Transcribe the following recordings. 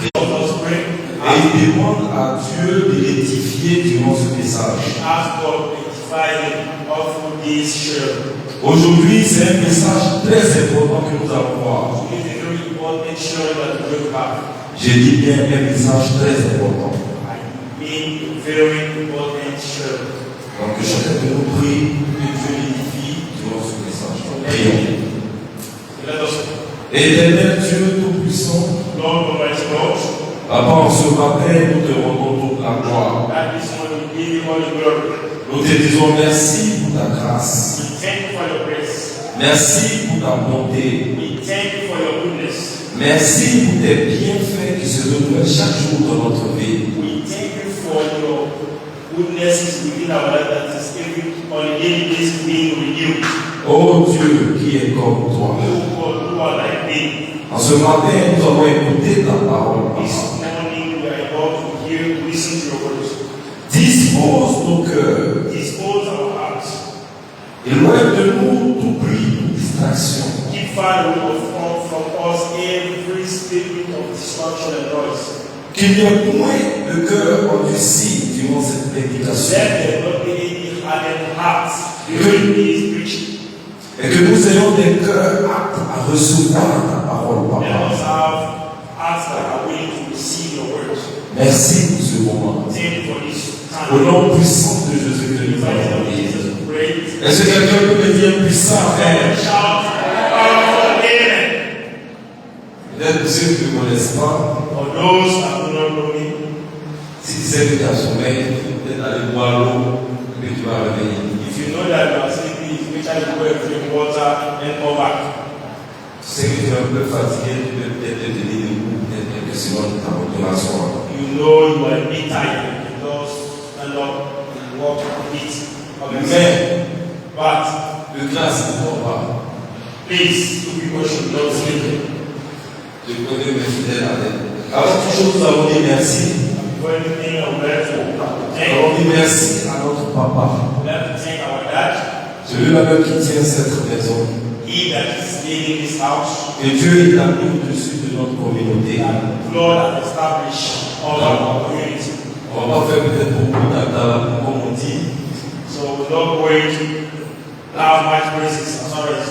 Et il demande à Dieu de l'édifier durant ce message. Aujourd'hui, c'est un message très important que nous allons voir. J'ai dit bien un message très important. Donc que chacun de nous prie que Dieu l'édifie durant ce message. Prions. Éternel Dieu Tout-Puissant, Papa, en ce matin, nous te rendons toute la gloire. Nous te disons merci pour ta grâce. Merci pour ta bonté. Merci pour tes bienfaits qui se renouvellent chaque jour dans notre vie. Oh Dieu qui est comme toi. En ce matin, nous avons écouté ta parole. Dispose nos cœurs. Éloigne de nous tout bruit, toute distraction. Qu'il n'y ait point de cœur endurci durant cette prédication. Et que nous ayons des cœurs aptes à recevoir ta parole, Papa. Merci pour ce moment. Au nom puissant de Jésus que nous avons prié. Est-ce que quelqu'un peut me dire puissant, frère? Peut-être pour ceux qui ne me connaissent pas, si tu sais que tu as sommeil, peut-être aller boire l'eau, que tu vas revenir. Tu sais que tu es un peu fatigué, tu peux peut-être te tenir debout, peut-être quelques secondes de ta motivation. You are a bit tired. You just stand up and walk a bit. But de grâce ne dort pas. Please, two people should not sleep. Je connais mes fidèles à l'aide. Avant toute chose, nous avons dit merci. Before anything, I would like to Nous avons dit merci à notre papa. We have to thank our dad. Celui-là même qui tient cette maison. He that is leading this house. Que Dieu est mis au-dessus de notre communauté. And the Lord has established all our community. On va faire peut-être beaucoup d'attas, comme on dit. So we're not going to have much praises.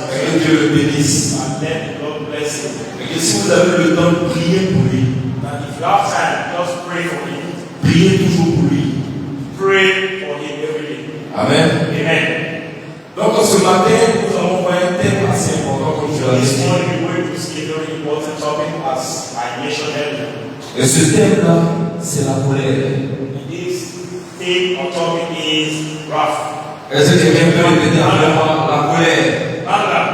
Que Dieu le bénisse. And let the Lord bless him. Et que si vous avez le temps de prier pour lui, And if you have time, just pray for him. priez toujours pour lui. Pray for him every day. Amen. Amen. Donc ce matin, nous allons voir un thème assez important comme je l'ai This dit. morning we're going to see a very important topic as I mentioned earlier. Et ce thème-là, c'est la colère. This theme or topic is wrath. Est-ce que quelqu'un peut répéter après moi? La colère. Anger.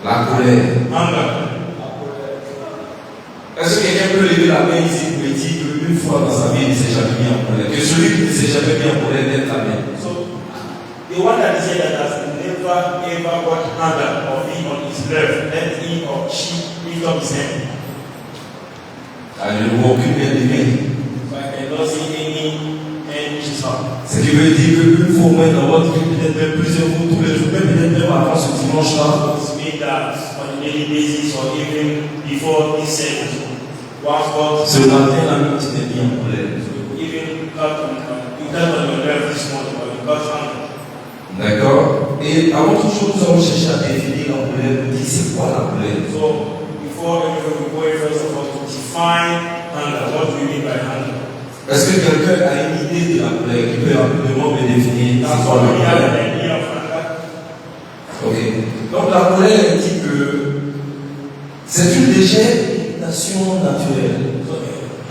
La colère. Anger. Est-ce que quelqu'un peut lever la main ici pour dire qu'une fois dans sa vie, il ne s'est jamais mis en colère? Que celui qui ne s'est jamais mis en colère lève la main. So, the one that is here that has never ever got anger or been on his left, let he or she lift up his hand. Je ne vois aucune main levée. So I cannot see any hand which is up. Ce qui veut dire qu'une fois au moins dans votre vie, peut-être même plusieurs fois tous les jours, même peut-être même avant ce dimanche-là, It's made that on a daily basis or even before this service. Once God, ce matin-là, même tu t'es mis en colère. even got on your left this morning or you got anger. D'accord? Et avant toute chose, nous allons chercher à définir la colère. Nous dire c'est quoi la colère? So, before everything, we go first of all to define anger. What do you mean by anger? Est-ce que quelqu'un a une idée de la colère qui peut rapidement me définir That's c'est quoi what la we have colère? an idea of anger. Ok. Donc la colère dit que c'est une légère irritation naturelle. So,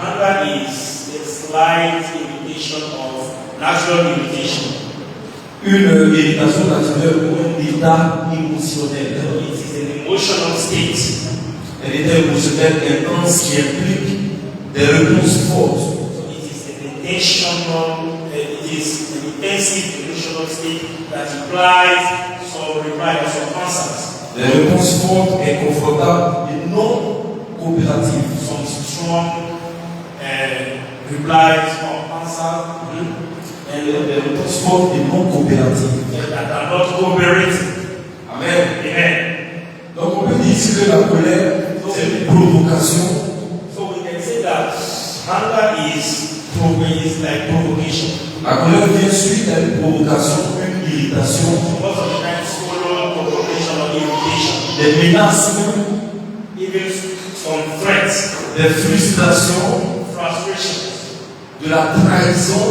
anger is a slight imitation of natural irritation. Une irritation naturelle ou un état émotionnel. So, it is an emotional state. Un état émotionnel intense qui implique des réponses fortes. So, it is an intentional, it is an intensive emotional state that implies some reply or some answers. Des réponses fortes, inconfortables et non coopératives. Some strong replies or answers. Et des réponses fortes et non coopératives. That are not cooperating. Amen. Amen. Donc on peut dire ici que la colère, c'est une provocation. So we can say that anger is like provocation. La colère vient suite à une provocation, une irritation, Most of the time, follow provocation or irritation, des menaces, even some threats, des frustrations, frustrations, de la trahison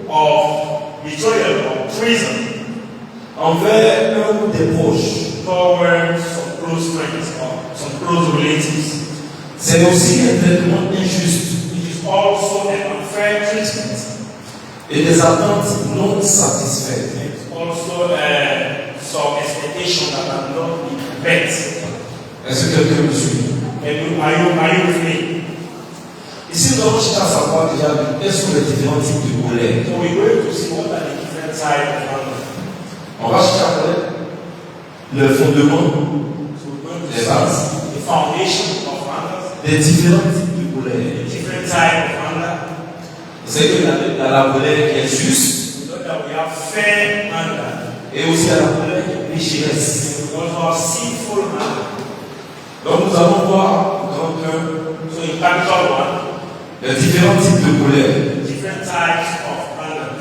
of betrayal or treason envers un ou des proches. towards some close friends or some close relatives. C'est aussi un traitement injuste It is also an unfair treatment. et des attentes non satisfaites. It's also some expectations that are not being met. Est-ce que quelqu'un me suit? Are you with me? Ici, nous allons chercher à savoir déjà quels sont les différents types de colère. So we're going to see what are the different types of anger. On va chercher à connaître le fondement, So we're going to les see bases the foundation of anger, des différents types de colère. the different types of anger. Vous savez qu'il y a la colère qui est juste We know that we have fair anger. et aussi la colère qui est pécheresse. We also have sinful anger. Donc nous allons voir donc, So in capital one, les différents types de colère. different types of anger.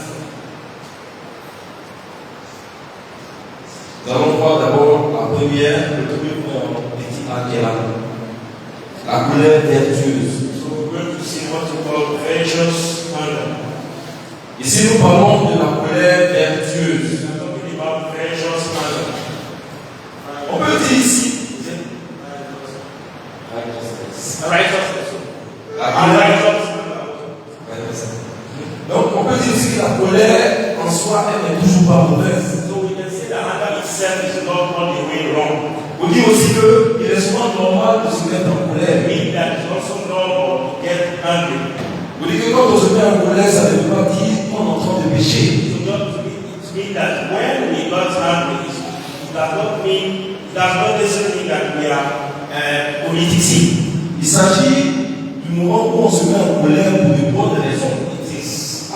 Nous allons voir d'abord la première, le premier petit A qui est la colère vertueuse. So we're going to see what we call virtuous anger. Ici nous parlons de la colère vertueuse. We're talking about virtuous anger. On peut dire ici Righteousness. la colère. Unrighteous anger. Donc on peut dire aussi que la colère en soi elle n'est toujours pas mauvaise. So we can say that anger itself is not all the way wrong. On dit aussi qu'il est souvent normal de se mettre en colère. Mean that it's also normal to get angry. On dit que quand on se met en colère, ça ne veut pas dire qu'on est en train de pécher. So it means that when we got angry, it does not necessarily mean that we are committing sin. Il s'agit du moment où on se met en colère pour de bonnes raisons. It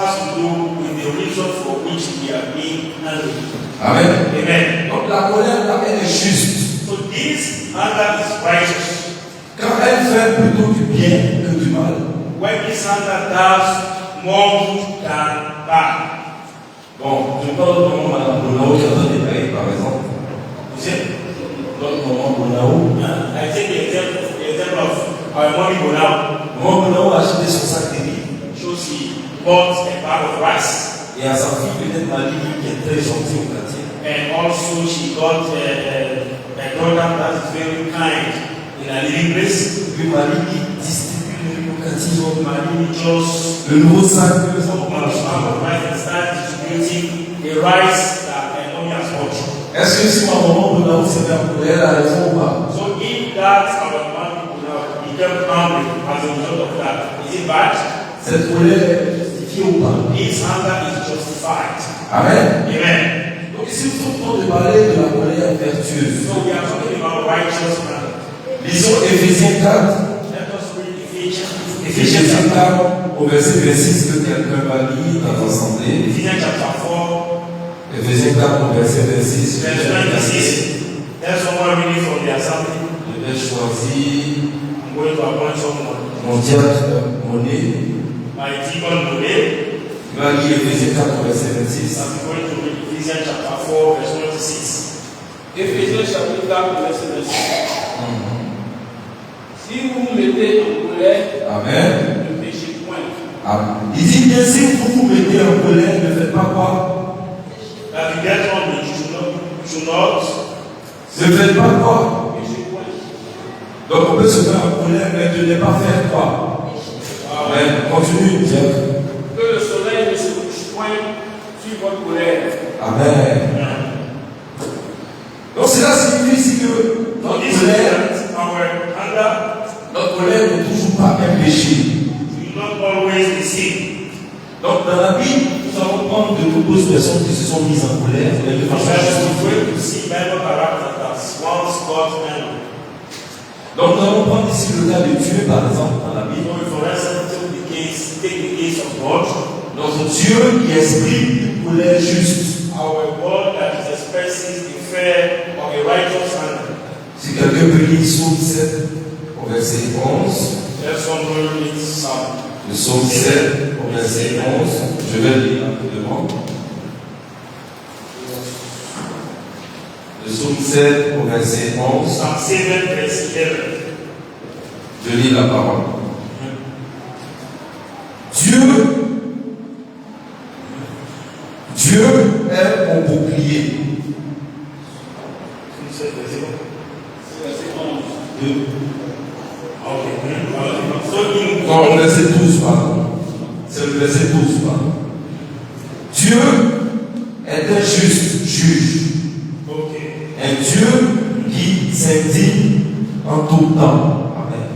has to do with the reason for which we are being angry. Amen. Amen. Donc la colère là, elle est juste. So this anger is righteous. Quand elle fait plutôt du bien que du mal. When this anger does more good than bad. Bon, je parle de mon Madame Bonao qui entend des paix, par exemple. You see? Notre maman Bonao. I take the example of our mommy Bonao. Maman Bonao a acheté son sac de riz. So she bought a bag of rice. Et à sa fille, peut-être Marie, qui est très gentille au quartier. And also she got a daughter that is very kind in a living place. Puis Marie qui distribue le riz au quartier. So Marie just Le nouveau sac que son opened the bag of rice and started distributing the rice that her mommy has bought. Est-ce que si ma maman Bonao s'est fait en colère, elle a raison ou pas? So if that our mommy would have become angry as a result of that, is it bad? Cette colère est justifiée ou pas? This anger is justified. Amen. Amen. Donc ici, nous sommes en train de parler de la colère vertueuse. So we are talking about righteous anger. Lisons Éphésiens 4. Let us read Ephesians Éphésiens 4 au verset 26 que quelqu'un va lire dans l'assemblée. chapter 4, Éphésiens 4 au verset 26. verse 26. There's someone reading from the assembly. Je vais choisir I'm going to appoint someone. mon diacre Monet. My deacon Monet. Il va lire Éphésiens 4 au verset 26. I'm going to read Ephesians chapter 4, verse 26. Éphésiens chapitre 4, verset 26. Si vous vous mettez en colère, Amen. ne péchez point. Amen. Il dit bien, si vous vous mettez en colère, ne faites pas quoi? That you get on me, you should not Ne faites pas quoi? Péchez point. Donc on peut se mettre en colère, mais de ne pas faire quoi? Amen. Continue, diacre. Que le soleil ne se couche point sur votre colère. Amen. Donc cela signifie ici que So notre this colère, is our anger. notre colère n'est toujours pas un péché. We not always be sin. Donc dans la Bible, nous allons prendre de nombreuses personnes qui se sont mises en colère et de façon justifiée. We're going to see Bible characters that once got angry. Donc nous allons prendre ici le cas de Dieu par exemple dans la Bible. So for instance, take the case of God. Notre Dieu qui exprime une colère juste. Our God that is expressing the fair or a righteous anger. Si quelqu'un peut lire Psaume 7 au au verset 11. Let's read Psalm. Le psaume 7 au verset 11. Je vais lire rapidement. Le psaume 7 au verset 11. Psalm 7, verse 11. Je lis la parole. Dieu est mon bouclier. Non, le verset 12, pardon. C'est le verset 12, pardon. Dieu est un juste juge. Un Dieu qui s'indigne en tout temps. Amen.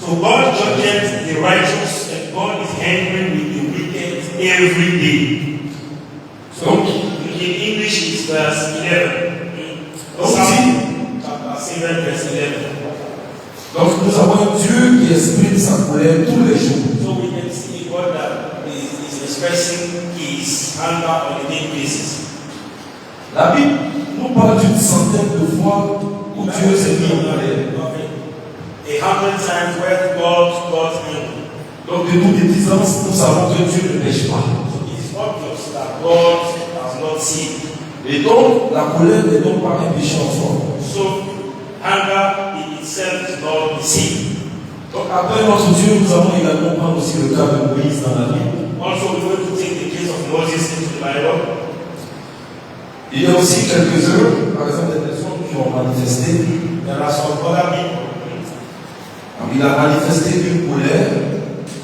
So God judges the righteous and God is angry with the wicked every day. So in English it's verse 11. Psalm chapter 7 verse 11. Donc nous avons un Dieu qui exprime sa colère tous les jours. So we can see God that is expressing his anger on a daily basis. La Bible nous parle d'une centaine de fois où Dieu s'est mis en colère. 100 times where God got angry. Donc de toute évidence, nous savons que Dieu ne pêche pas. It's obvious that God has not sinned. Et donc la colère n'est donc pas un péché en soi. So anger in itself is not sin. Donc après notre Dieu, nous allons également prendre aussi le cas de Moïse dans la Bible. Also, we're going to take the case of Moses into the Bible. Il y a aussi quelques-uns, par exemple des personnes qui ont manifesté. There are some other people Il a manifesté une colère.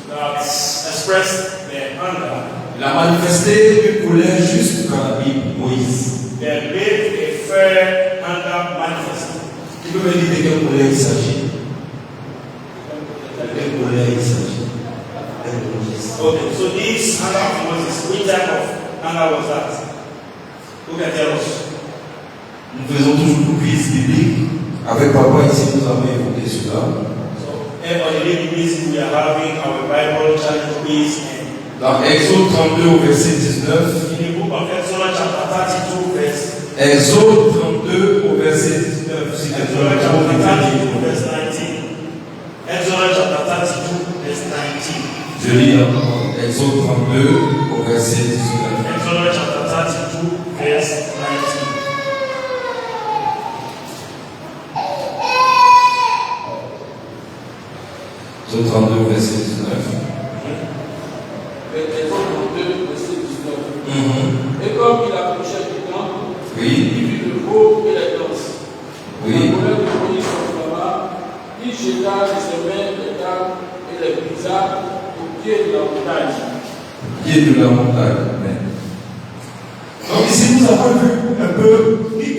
that expressed their anger. Il a manifesté une colère juste dans la Bible, Moïse. They made a fair anger manifest. Tu peux me dire de quelle colère il s'agit? De quelle colère il s'agit? Okay, so this anger of Moses, which type of anger was that? Who can tell us? Nous faisons toujours une quiz biblique. Avec papa ici, nous avons évoqué cela. So, on a daily basis, we are having our Bible challenge quiz. Dans Exode 32 au verset 19. In the book of Exodus chapter 32 verse. Exode 32 au verset 19. Si Exodus chapter 32 verse 19. Exodus chapter 32 verse 19. Je lis Exode 32 au verset 19. Exodus chapter 32 verse 19. Exode 32 verset 19. Exode 32, verset 19. Et comme il approchait du camp, Oui. il vit le veau et les danses. Oui. La colère de Moïse s'enflamma, il jeta de ses mains les tables et les brisa au pied de la montagne. Pied de la montagne. Amen. Donc ici nous avons vu un peu,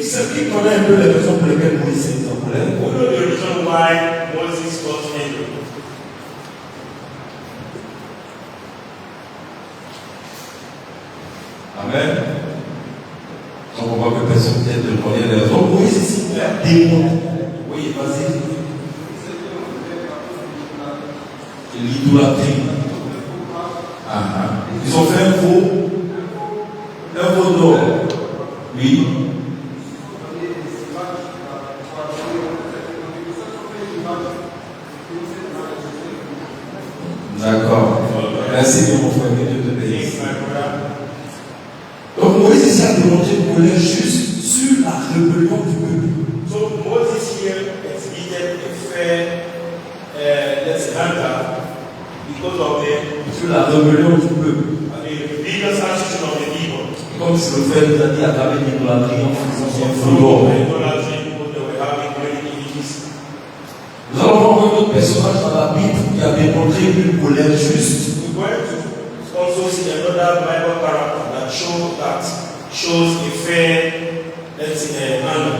ceux qui connaissent un peu les raisons pour lesquelles Moïse s'est mis en colère. We know the reason why Moses got angry. Amen. Donc on voit que personne ne peut connaître les raisons. Moïse ici a démontré. Oui, vas-y. L'idolâtrie. Ils ont fait un veau d'or. Oui. D'accord. Merci bien mon frère, que Dieu te bénisse. Donc Moïse ici a démontré une colère juste sur la rébellion du peuple. So Moses here exhibited a fair, anger because of Sur la rébellion du peuple. the rebellious attitude of the people. Comme si le frère nous a dit à travers l'idolâtrie en faisant son From foulard. the idolatry people that were having great images. Nous allons voir un autre personnage dans la Bible qui a démontré une colère juste. We're going to also see another Bible character that shows a fair, anger.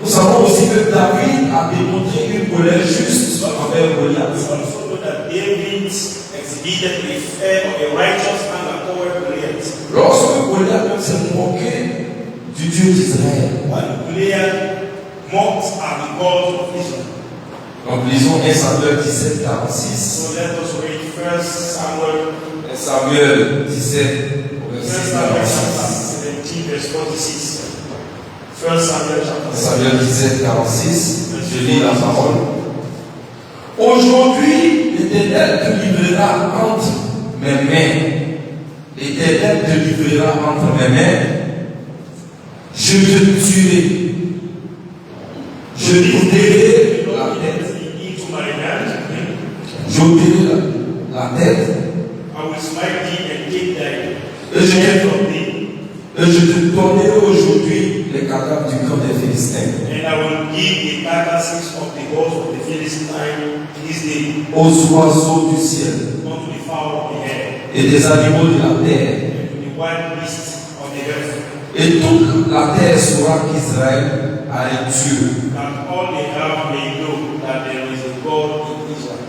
Nous savons aussi que David a démontré une colère juste envers Goliath. We also know that David exhibited a fair or a righteous anger toward Goliath. Lorsque Goliath s'est moqué du Dieu d'Israël. When Goliath mocked at the God of Israel. Donc lisons 1 Samuel 17, 46. So let us read 1 Samuel 17, verset 46. 17 verse 46. 1 Samuel chapter 1 Samuel 17, 46. Je lis la parole. L'Éternel te livrera entre mes mains. L'Éternel te livrera entre mes mains. Je te tuerai. Je t'ôterai la tête. into my hand. J'ôterai la tête. I will smite thee and take thy Et je head te from thee. Et je te donnerai aujourd'hui les cadavres du camp des Philistins, And I will give the carcasses of the gods of the Philistines this day aux oiseaux du ciel unto the fowl of the air et des animaux de la terre. and to the wild beasts of the earth. Et toute la terre saura qu'Israël a un Dieu. That all the earth may know that there is a God in Israel.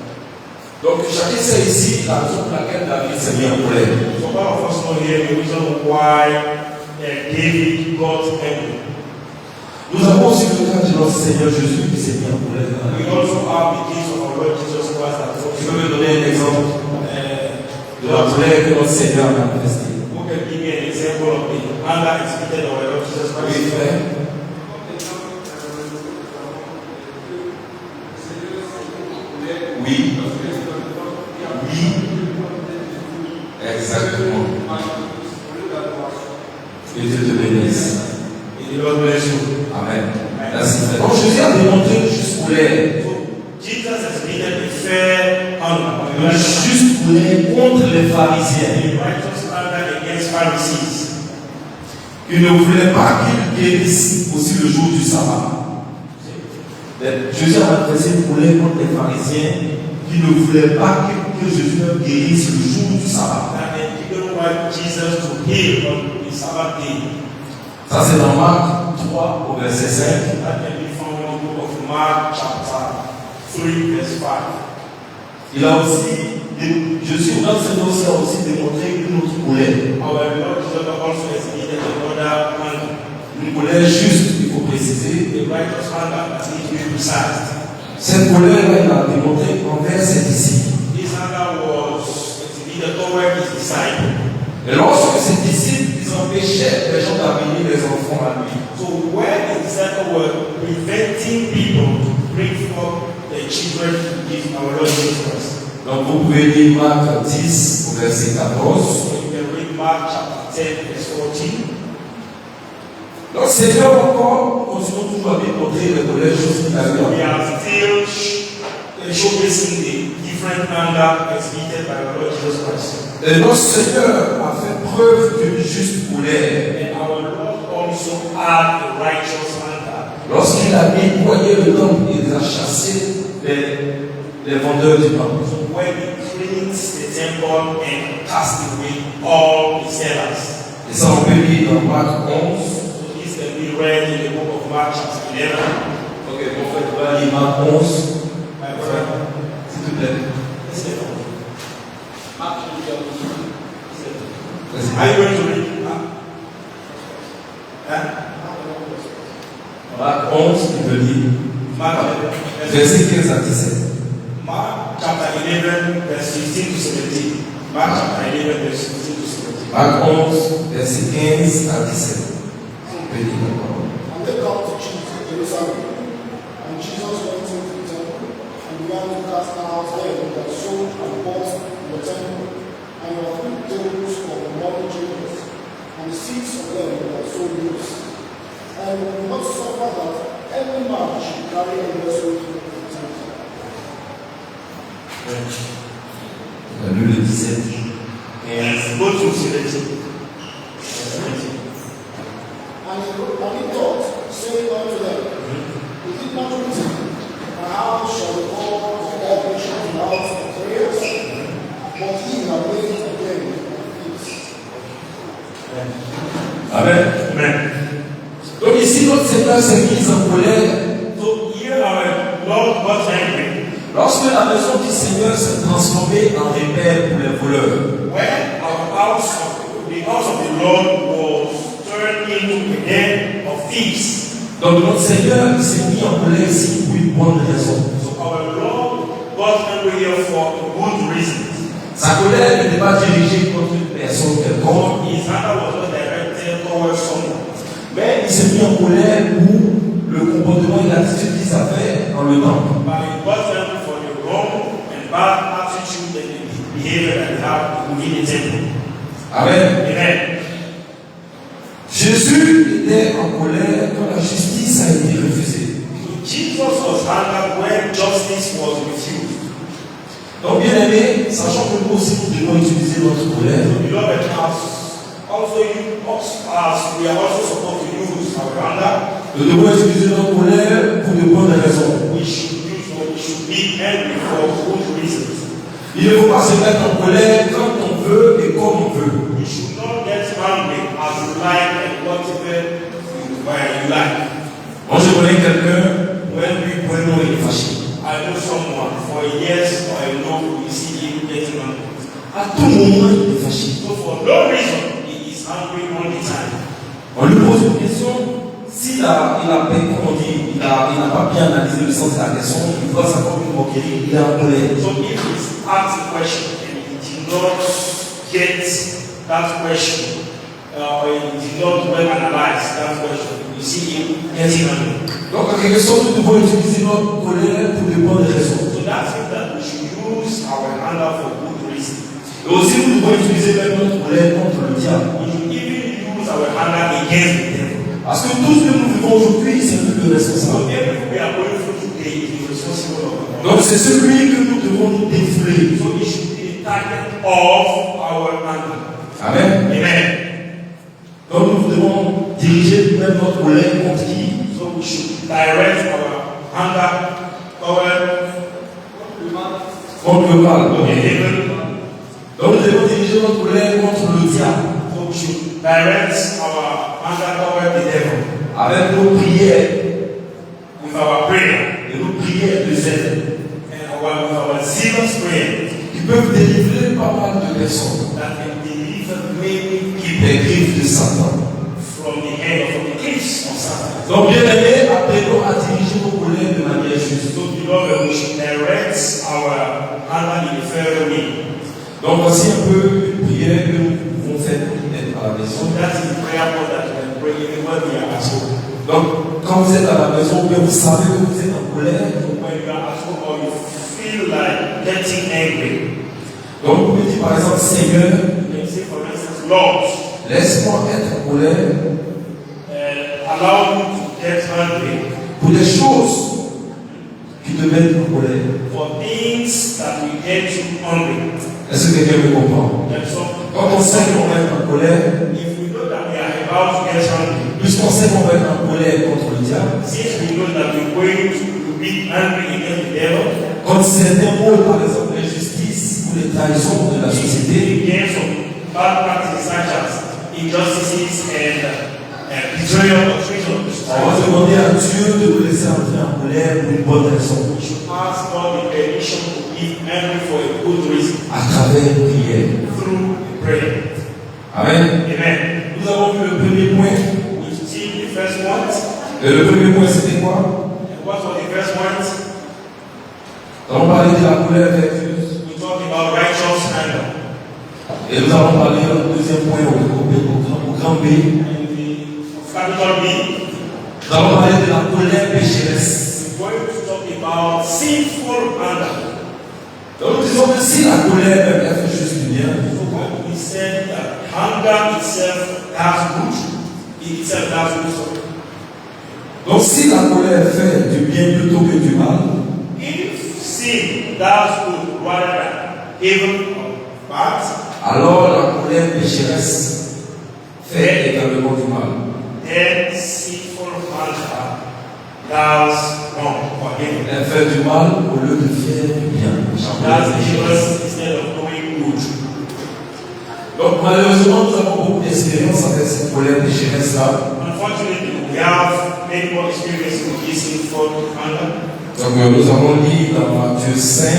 Donc chacun sait ici la raison pour laquelle David s'est mis en colère. So all of us know here the reason why David got angry. Nous avons aussi le cas de notre Seigneur Jésus qui s'est mis en colère. We also have the case of our Lord Jesus Christ that Tu peux me donner un exemple de la colère que notre Seigneur a manifestée? who can give me an example of the anger exhibited of our Lord Jesus Oui, Christ? frère. Oui. Oui. Exactement. Que Dieu te bénisse. May the Lord bless you. Amen. Merci. Donc Jésus a démontré une juste colère. Jesus exhibited a fair anger, Une juste colère contre les pharisiens. a righteous anger against Pharisees. Il ne voulait pas qu'ils guérissent aussi le jour du sabbat. Jésus a manifesté une colère contre les pharisiens qui ne voulaient pas que Jésus guérisse le jour du sabbat. And they didn't want Jesus to heal on the Sabbath day. Ça c'est dans Marc 3 au verset 5. That can be found in the book of Mark, chapter 3, verse 5. Il a aussi, Jésus dans ce dossier a aussi démontré une autre colère. Our Lord Jesus also exhibited another anger, Une colère juste, il faut préciser. the righteous anger that needs to be precise. Cette colère-là, il a démontré envers ses disciples. This anger was exhibited toward his disciples. Et lorsque ses disciples, ils empêchaient les gens d'amener les enfants à lui. So when the disciples were preventing people to bring forth the children to give our Lord Jesus Christ. Donc vous pouvez lire Marc 10 au verset 14. So you can read Mark chapter 10, verse 14. Donc Seigneur encore, continuons toujours à démontrer les colères choses qu'il a We eues. are still showcasing the different anger exhibited by our Lord Jesus Christ. Et notre Seigneur a fait preuve d'une juste colère And our Lord also had a righteous anger. lorsqu'il a nettoyé le temple et il a chassé les vendeurs du temple. So when he cleansed the temple and cast away all the sellers. Et ça on peut lire dans Marc 11. So this can be read in the book of Mark chapter 11. Ok, mon frère, tu vas lire Marc 11. My brother. S'il te plaît. Listen. Mark Vas-y. Are you going to read? Huh? Marc 11, tu peux lire. Mark 11. Verset 15 à 17. Mark chapter 11, verse 15 to 17. Mark chapter 11, verse 15 to 17. Marc 11, verset 15 à 17. On peut lire la parole. And they come to Jerusalem. And Jesus went into the temple and began to cast out them that sold and bought in the temple, and there were 3 tables of the money changers, and the seats of them that sold goods. And we will not suffer that any man should carry a vessel into the temple. On a lu le 17. And go to 17. And he taught, saying unto them, Is it not written, My house shall be called the habitation of the house of prayers? But ye have made it again a feast. Amen. Amen. Donc ici, notre Seigneur s'est mis en colère So here our Lord was angry lorsque la maison du Seigneur s'est transformée en repère pour les voleurs. when the house of the Lord was turned into a den of thieves. Donc notre Seigneur s'est mis en colère ici pour une bonne raison. So our Lord got angry here for a good reason. Sa colère n'était pas dirigée contre une personne quelconque, His anger was not directed towards someone. mais il s'est mis en colère pour le comportement et l'attitude qu'ils avaient dans le temple. But he got angry for the wrong and bad attitude within the temple. Amen. Amen. Jésus était en colère quand la justice a été refusée. Jesus was angry when justice was refused. Donc, bien aimé, sachant que nous aussi nous devons utiliser notre colère, Beloved, as we are also supposed to use our anger, nous devons utiliser notre colère pour de bonnes raisons. we should be angry for good reasons. Il ne faut pas se mettre en colère quand on veut et comme on veut. We should not get angry as you like and whatever you like. Moi, je connais quelqu'un, when lui, vraiment, il est fâché. I know someone for years or I know we see him getting angry. À tout moment, il est fâché. So for no reason he is angry all the time. On lui pose une question. S'il a peine, comme on dit, il n'a pas bien analysé le sens de la question, il voit ça comme une moquerie, il est en colère. So if he's asked a question and he did not get that question, or he did not well analyze that question, you see him getting angry. Donc, en quelque sorte, nous devons utiliser notre colère pour de bonnes raisons. So that means that we should use our anger for good reasons. Et aussi, nous devons utiliser même notre colère contre le diable. We should even use our anger against the devil. Parce que tout ce que nous vivons aujourd'hui, c'est lui le So responsable. everything we are going through today is responsible of God. Donc, c'est celui que nous devons nous défouler. So it should be the target of our anger. Amen. Amen. Donc, nous devons diriger même notre colère contre qui? So we should direct our anger toward Contre le mal. the devil. Donc, nous devons diriger notre colère contre le diable. So we should direct our anger toward the devil Avec nos prières with our prayer et nos prières de zèle, and with our zealous prayer qui peuvent délivrer pas mal de personnes that can deliver many des people griffes de Satan. from the hand of the cliffs of Satan. Donc, bien aimés, apprenons à diriger nos colères de manière juste. So beloved, we should direct our anger in a fair way. Donc, voici un peu une prière que nous pouvons faire pour être à la So maison. that is the prayer point that we can pray even when we are at home. Donc, quand vous êtes à la maison, bien vous savez que vous êtes en colère. When you are at home or you feel like getting angry, Donc, vous pouvez dire par exemple, Seigneur, you can say for instance, Lord, laisse-moi être en colère allow me to get angry pour des choses qui te mettent en colère. for things that will get you angry. Est-ce que quelqu'un me comprend? And so, Quand on sait qu'on va être en colère, if we know that we are about to get angry, puisqu'on sait qu'on va être en colère contre le diable, since we know that we're going to be angry against the devil, contre certains mots, par exemple l'injustice ou les trahisons de la société, against some bad practices such as injustices and betrayal or treason of the on va society, demander à Dieu de nous laisser entrer en colère pour une bonne raison, we should ask God the permission to be angry for a good reason à travers une prière. through prayer. Amen. Amen. Nous avons vu le premier point. We see the first one. Le premier point, c'était quoi? And what was the first one? Nous avons parlé de la colère vertueuse. We talked about righteous anger. Et nous allons parler du deuxième point au grand B. And the capital B, Nous allons parler de la colère pécheresse. we're going to talk about sinful anger. Donc nous disons que si la colère elle fait juste du bien, So what we said that anger itself does good, it itself does good. donc si la colère fait du bien plutôt que du mal, If sin does good rather than evil or bad, alors la colère pécheresse fait également du mal. then sinful anger does wrong or evil. Elle fait du mal au lieu de faire du bien. Does evil instead of doing good. Donc malheureusement, nous avons beaucoup d'expérience avec cette colère pécheresse-là. Unfortunately, we have many more experience with this sinful anger. Donc nous avons lu dans Matthieu 5,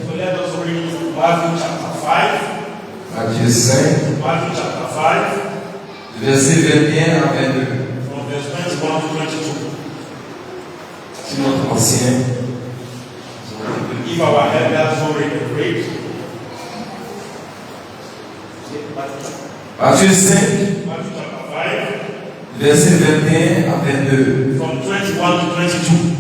So let us read Matthew chapter 5. Matthieu 5, Matthew chapter 5, verset 21 à 22. from verse 21 to 22. C'est notre ancien. If our elders already prayed. Matthieu 5, Matthew chapter 5, verset 21 à 22. from 21 to 22.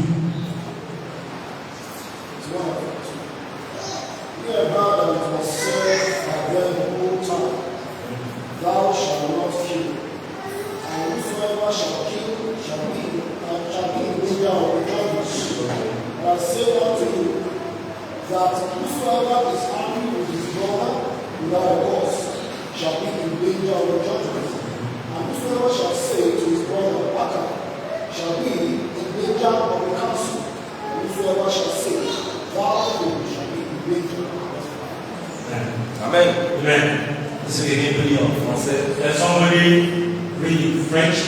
Hear about that it was said by them who that whosoever is angry with his brother without a cause shall be in danger of the judgment. And whosoever shall say to his brother, Baka, shall be in danger of the council. And whosoever shall say, Thou fool, shall be in danger of the fire. Amen. Amen. Est-ce que quelqu'un peut lire en français? Can somebody read in French?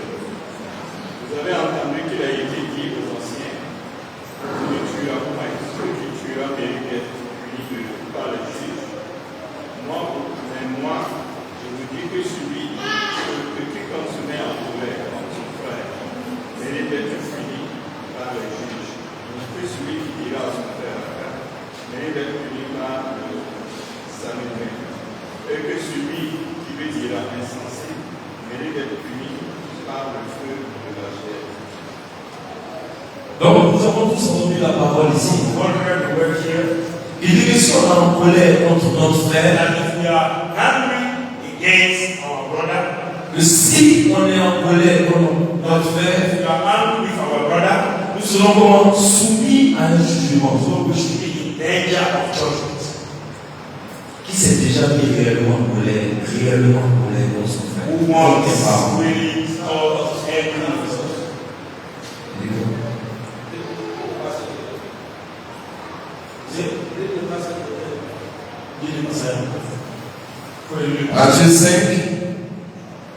Vous avez entendu qu'il a été dit aux anciens, celui qui tuera mérite d'être puni par le juge. Moi, je vous dis que celui que tu consumais en colère contre son frère mérite d'être puni par le juge. Que celui qui dira à son frère mérite d'être puni par le Saint-Esprit. Et que celui qui veut dire insensé mérite d'être puni par le feu de la chair. Donc, nous avons tous entendu la parole ici. One heard the word here. Il dit que si on est en colère contre notre frère, That if we are angry against our brother, que si on est en colère contre notre frère, if we are angry with our brother, nous serons comment soumis à un jugement. so we should be in danger of judgment. Qui s'est déjà mis réellement en colère contre son frère? Who Contre wants tes parents? really cause angry with us? Matthieu 5,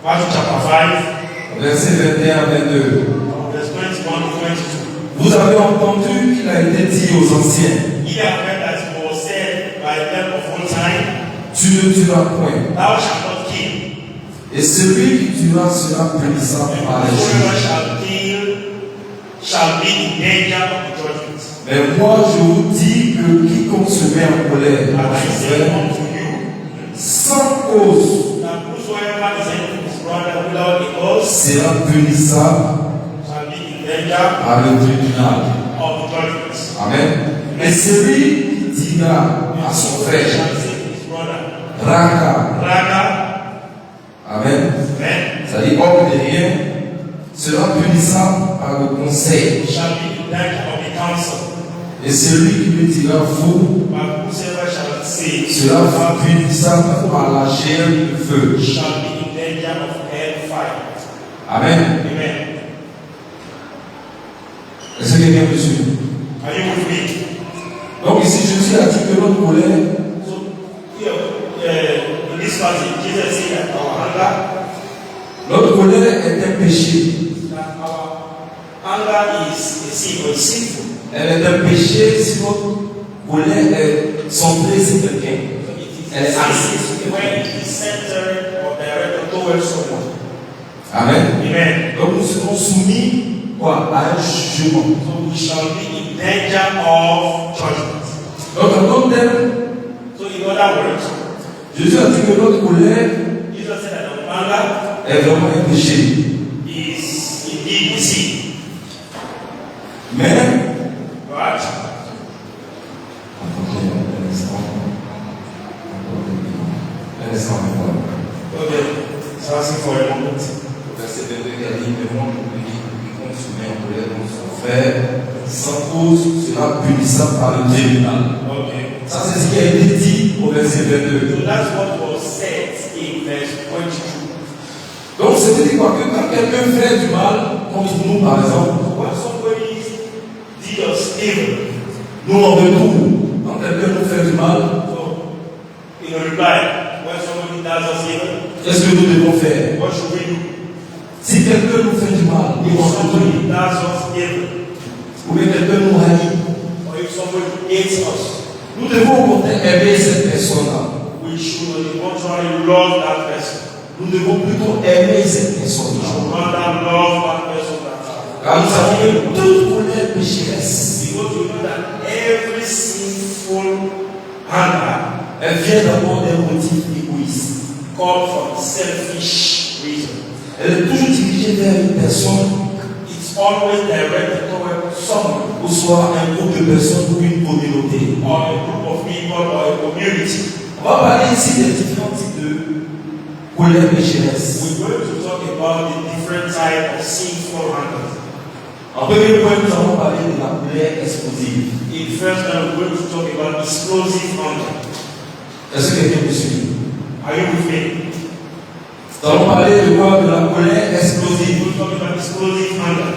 Matthew chapter 5, versets 21 à 22. verse 21 to 22. Vous avez entendu qu'il a été dit aux anciens, Ye have heard that it was said by them of old time, tu ne tueras point. Thou shalt not kill, Et celui qui tuera sera punissable and par les whosoever juges. shall kill shall be in danger of the judgment. Mais moi je vous dis que quiconque se met en colère And contre I son say frère, unto you, sans cause, that whosoever is angry with his brother without a cause sera punissable shall be in danger par le tribunal. of the judgment. Amen. Et celui qui dira à son frère, Shall say to his brother, Raka, Raga, Amen, then c'est-à-dire homme de rien, sera punissable par le conseil. shall be in danger of the council. Et celui qui lui dira fou But whosoever shall say sera punissable par la chair du feu. shall be in danger of hellfire. Amen. Amen. Est-ce que quelqu'un me suit? Are you with me? Donc ici Jésus a dit que notre colère, So here, in this passage, Jesus said that our notre colère est un péché. anger is a sin or sinful. Elle est un péché si notre colère est centrée sur quelqu'un. Elle est It axée sur is when quelqu'un. it is centered or directed towards someone. Amen. Amen. Donc nous serons soumis quoi, à un jugement. So we shall be in danger of judgment. Donc en d'autres termes, So in other words, Jésus a dit que notre colère Jesus said that our anger est vraiment un péché. is indeed a sin. Mais, But un instant, okay, so asking for a moment. verset 22 qui a dit, mais moi je vous dis, quiconque se met en colère contre son frère, sans cause sera punissable par le tribunal. Okay. Ça c'est ce qui a été dit au verset 22. So that's what was said in verse 22. Donc c'était dit quoi? Que quand quelqu'un fait du mal contre nous, par exemple, When somebody did us evil, nous en retour, quand quelqu'un nous fait du mal, so in reply, when somebody does us evil, qu'est-ce que nous devons faire? what should we do? Si quelqu'un nous fait du mal, nous If en retour, somebody does us evil, ou bien quelqu'un nous haït, or if somebody hates us, nous devons au contraire aimer cette personne-là. we should on the contrary love that person. Nous devons plutôt aimer cette We should personne-là. rather love that person than Car nous savons que toute colère pécheresse, because we know that every sinful anger elle vient d'abord d'un motif égoïste. comes from selfish reason. Elle est toujours dirigée vers une personne, It's always directed toward someone ou soit un groupe de personnes ou une communauté. or a group of people or a community. On va parler ici des différents types de colère pécheresse. We're going to talk about the different type of sinful anger. En premier point, nous allons parler de la colère explosive. In first, I'm going to talk about explosive anger. Est-ce que quelqu'un me suit? Are you with me? Nous allons parler de quoi? De la colère explosive. We'll talk about explosive anger.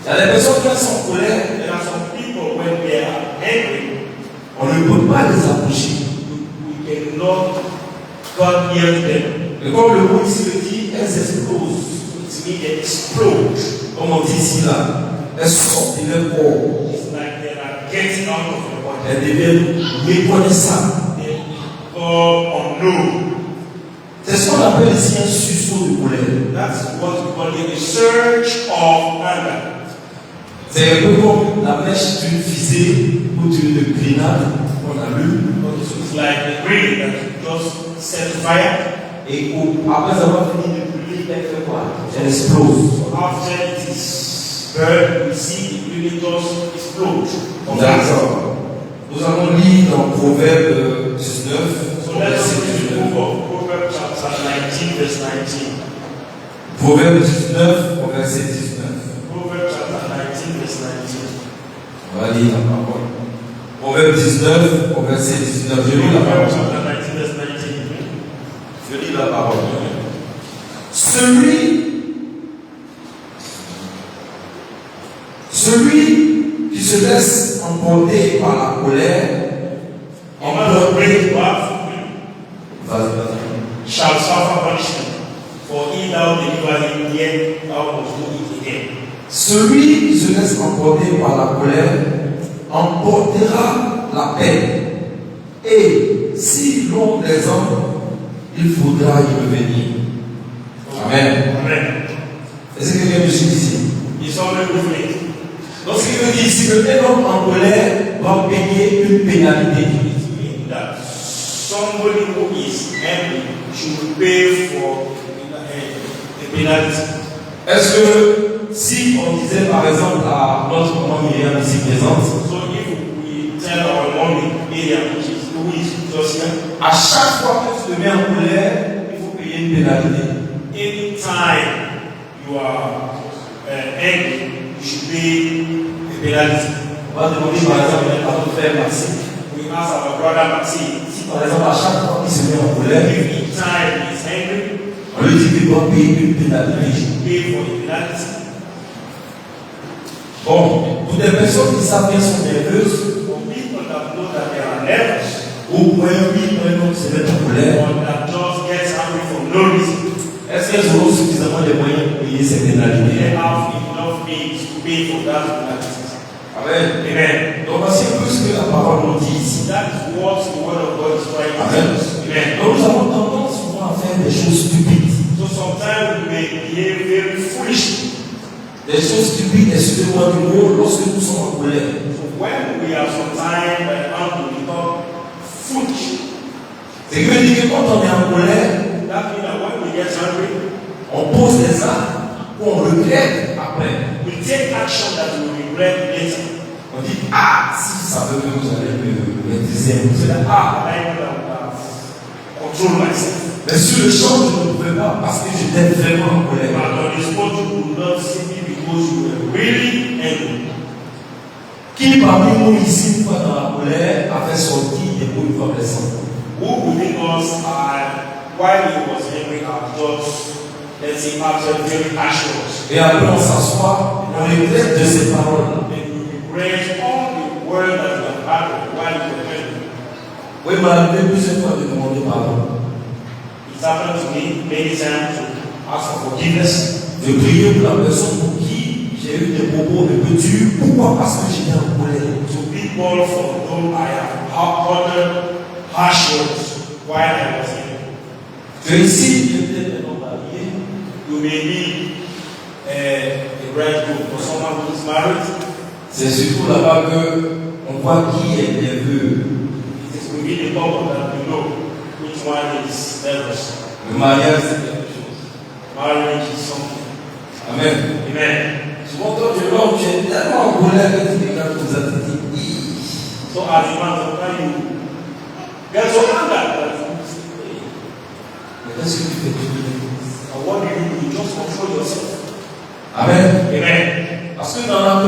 Il y a des personnes qui sont en colère, There are some people when they are angry, on ne peut pas les approcher. we cannot come near to them. Mais comme le mot ici le dit, elles explosent. It means they explode. Comme on dit ici là, elles sortent de leur corps. It's like they are getting out of your body. Elles deviennent méconnaissables. They go unknown. C'est ce qu'on appelle ici un sursaut de colère. That's what we call a surge of anger. C'est un peu comme la mèche d'une fusée ou d'une grenade qu'on allume. It's like a grenade that you just set fire. Et après avoir fini de brûler, elle fait quoi? Elle explose. So after it is burned, we see it really just explode. D'accord. Nous allons lire dans Proverbe 19, So let us verset read the 19. book of Proverbs chapter 19, verse 19. Proverbe 19, verset 19. Proverbs chapter 19, verse 19. On va lire la parole. Proverbe 19, verset 19. Je lis la Proverbs parole. chapter 19, verse 19. Je lis la parole. Celui qui se laisse emporter par la colère, A man of great wrath vas-y. shall suffer punishment, for he thou deliver him, yet thou must do it again. Celui qui se laisse emporter par la colère emportera la peine. Et si l'on les hommes, il faudra y revenir. Amen. Amen. Est-ce que quelqu'un me suit ici? Is somebody with me? Donc ce qui veut dire ici que un homme en colère va payer une pénalité. It means that somebody who is angry should pay for a penalty. Est-ce que si on disait par exemple à notre maman Myriam ici présente, So if we tell our mommy, Miriam, who is just here, à chaque fois que tu te mets en colère, il faut payer une pénalité. anytime you are angry, you should pay a penalty. On va demander par exemple à notre frère Maxime. We ask our brother Maxine, Si par exemple à chaque fois qu'il se met en colère, if each time he is angry, on lui dit qu'il doit payer une he pénalité. should pay for a penalty. Bon, pour des personnes qui savent qu'elles sont nerveuses, For people that know that they are nervous, ou pour un oui, pour un non, se mettre en colère, or that just gets angry for no reason, est-ce qu'elles auront suffisamment de moyens pour payer ces they pénalités? have enough means to pay for that penalty. Amen. Amen. Donc voici un peu ce que la parole nous dit ici. That is what the word of God is trying to Amen. tell us. Amen. Donc nous avons tendance souvent à faire des choses stupides. So sometimes we may behave very foolishly. Des choses stupides, excusez-moi du mot, lorsque nous sommes en colère. So when we have some time by hand to become foolish, Ce qui veut dire que quand on est en colère, that means that when we get angry, on pose des actes qu'on regrette après. we take action that we regret later. On dit, ah, si ça veut que vous allez me maîtriser, vous allez, ah. I know that we have control myself. Mais sur le champ, je ne pouvais pas parce que j'étais vraiment en colère. But on the spot, you could not simply because you were really angry. Qui parmi nous ici, une fois dans la colère, a fait sortir des mots une fois blessants? Who within us are, while he was angry, are just, let's say, after very harsh words. Et après, on s'assoit, on regrette de ces paroles-là. Then you regret all the word that you have uttered while you were angry. Oui, il m'a arrivé plusieurs fois de demander pardon. It's happened to me many times to ask for forgiveness. De prier pour la personne pour qui j'ai eu des propos un peu durs. Pourquoi? Parce que j'étais en colère. To people for whom I have uttered harsh words while I was angry. Que ici, il y a peut-être un homme marié. You may be a bridegroom for someone who is married. C'est surtout là-bas qu'on voit qui est nerveux. It is within the couple that you know which one is nervous. Le mariage, c'est quelque chose. Marriage is something. Amen. Amen. Souvent, toi, tu es tellement en colère que tu regardes comme ça, tu te dis, So as a man, sometimes you get so angry that you say, hey, mais qu'est-ce que tu fais? and what do? You just control yourself. Amen. Amen. Parce que dans la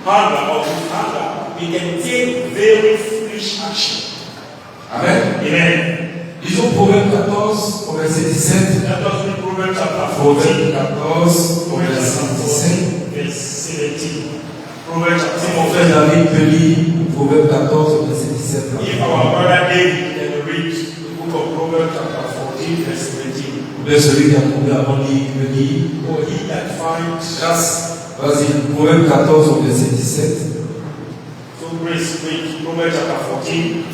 hunger or with hunger, we can take very foolish action. Amen. Amen. Lisons Proverbe 14 au verset 17. That was in Proverbs chapter Proverbe 14, 14 au verset 17. verse 17. Proverbs Si chapter mon frère 14. David peut lire Proverbe 14 au verset 17. If our brother David can read the book of Proverbs chapter 14, verse 17. Ou bien celui qui a trouvé avant lui peut lire. For he that finds Grâce. Vas-y, Proverbe 14 au verset 17. so grace, read Proverbs chapter 14,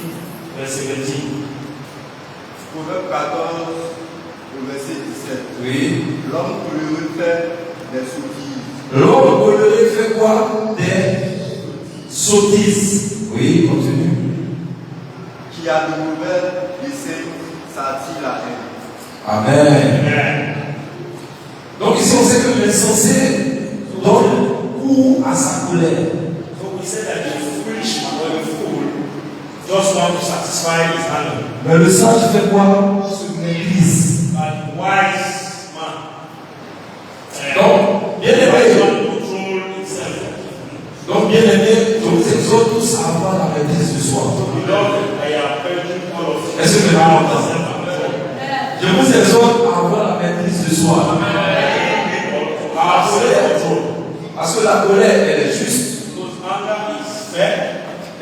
verse 17. Proverbe 14, au verset 17. Oui. L'homme heureux fait des sottises. L'homme honoré fait quoi? Des sottises. Oui, continue. Qui a de mauvais desseins s'attire la haine. Amen. Amen. Donc ici on sait que l'insensé donne cours à sa colère. So we said that the foolish man or the fool just want to satisfy his hunger. Mais le sage fait quoi? Se maîtrise. But wise man Donc, bien wise aimé, man control himself. donc bien aimé, je vous exhorte tous à avoir la maîtrise de soi. Beloved, I am urging all of you Est-ce que to vous have m'entendez? self-control. Je vous exhorte à avoir la maîtrise de soi. Have self-control. Parce que la colère, elle est juste. Because anger is fair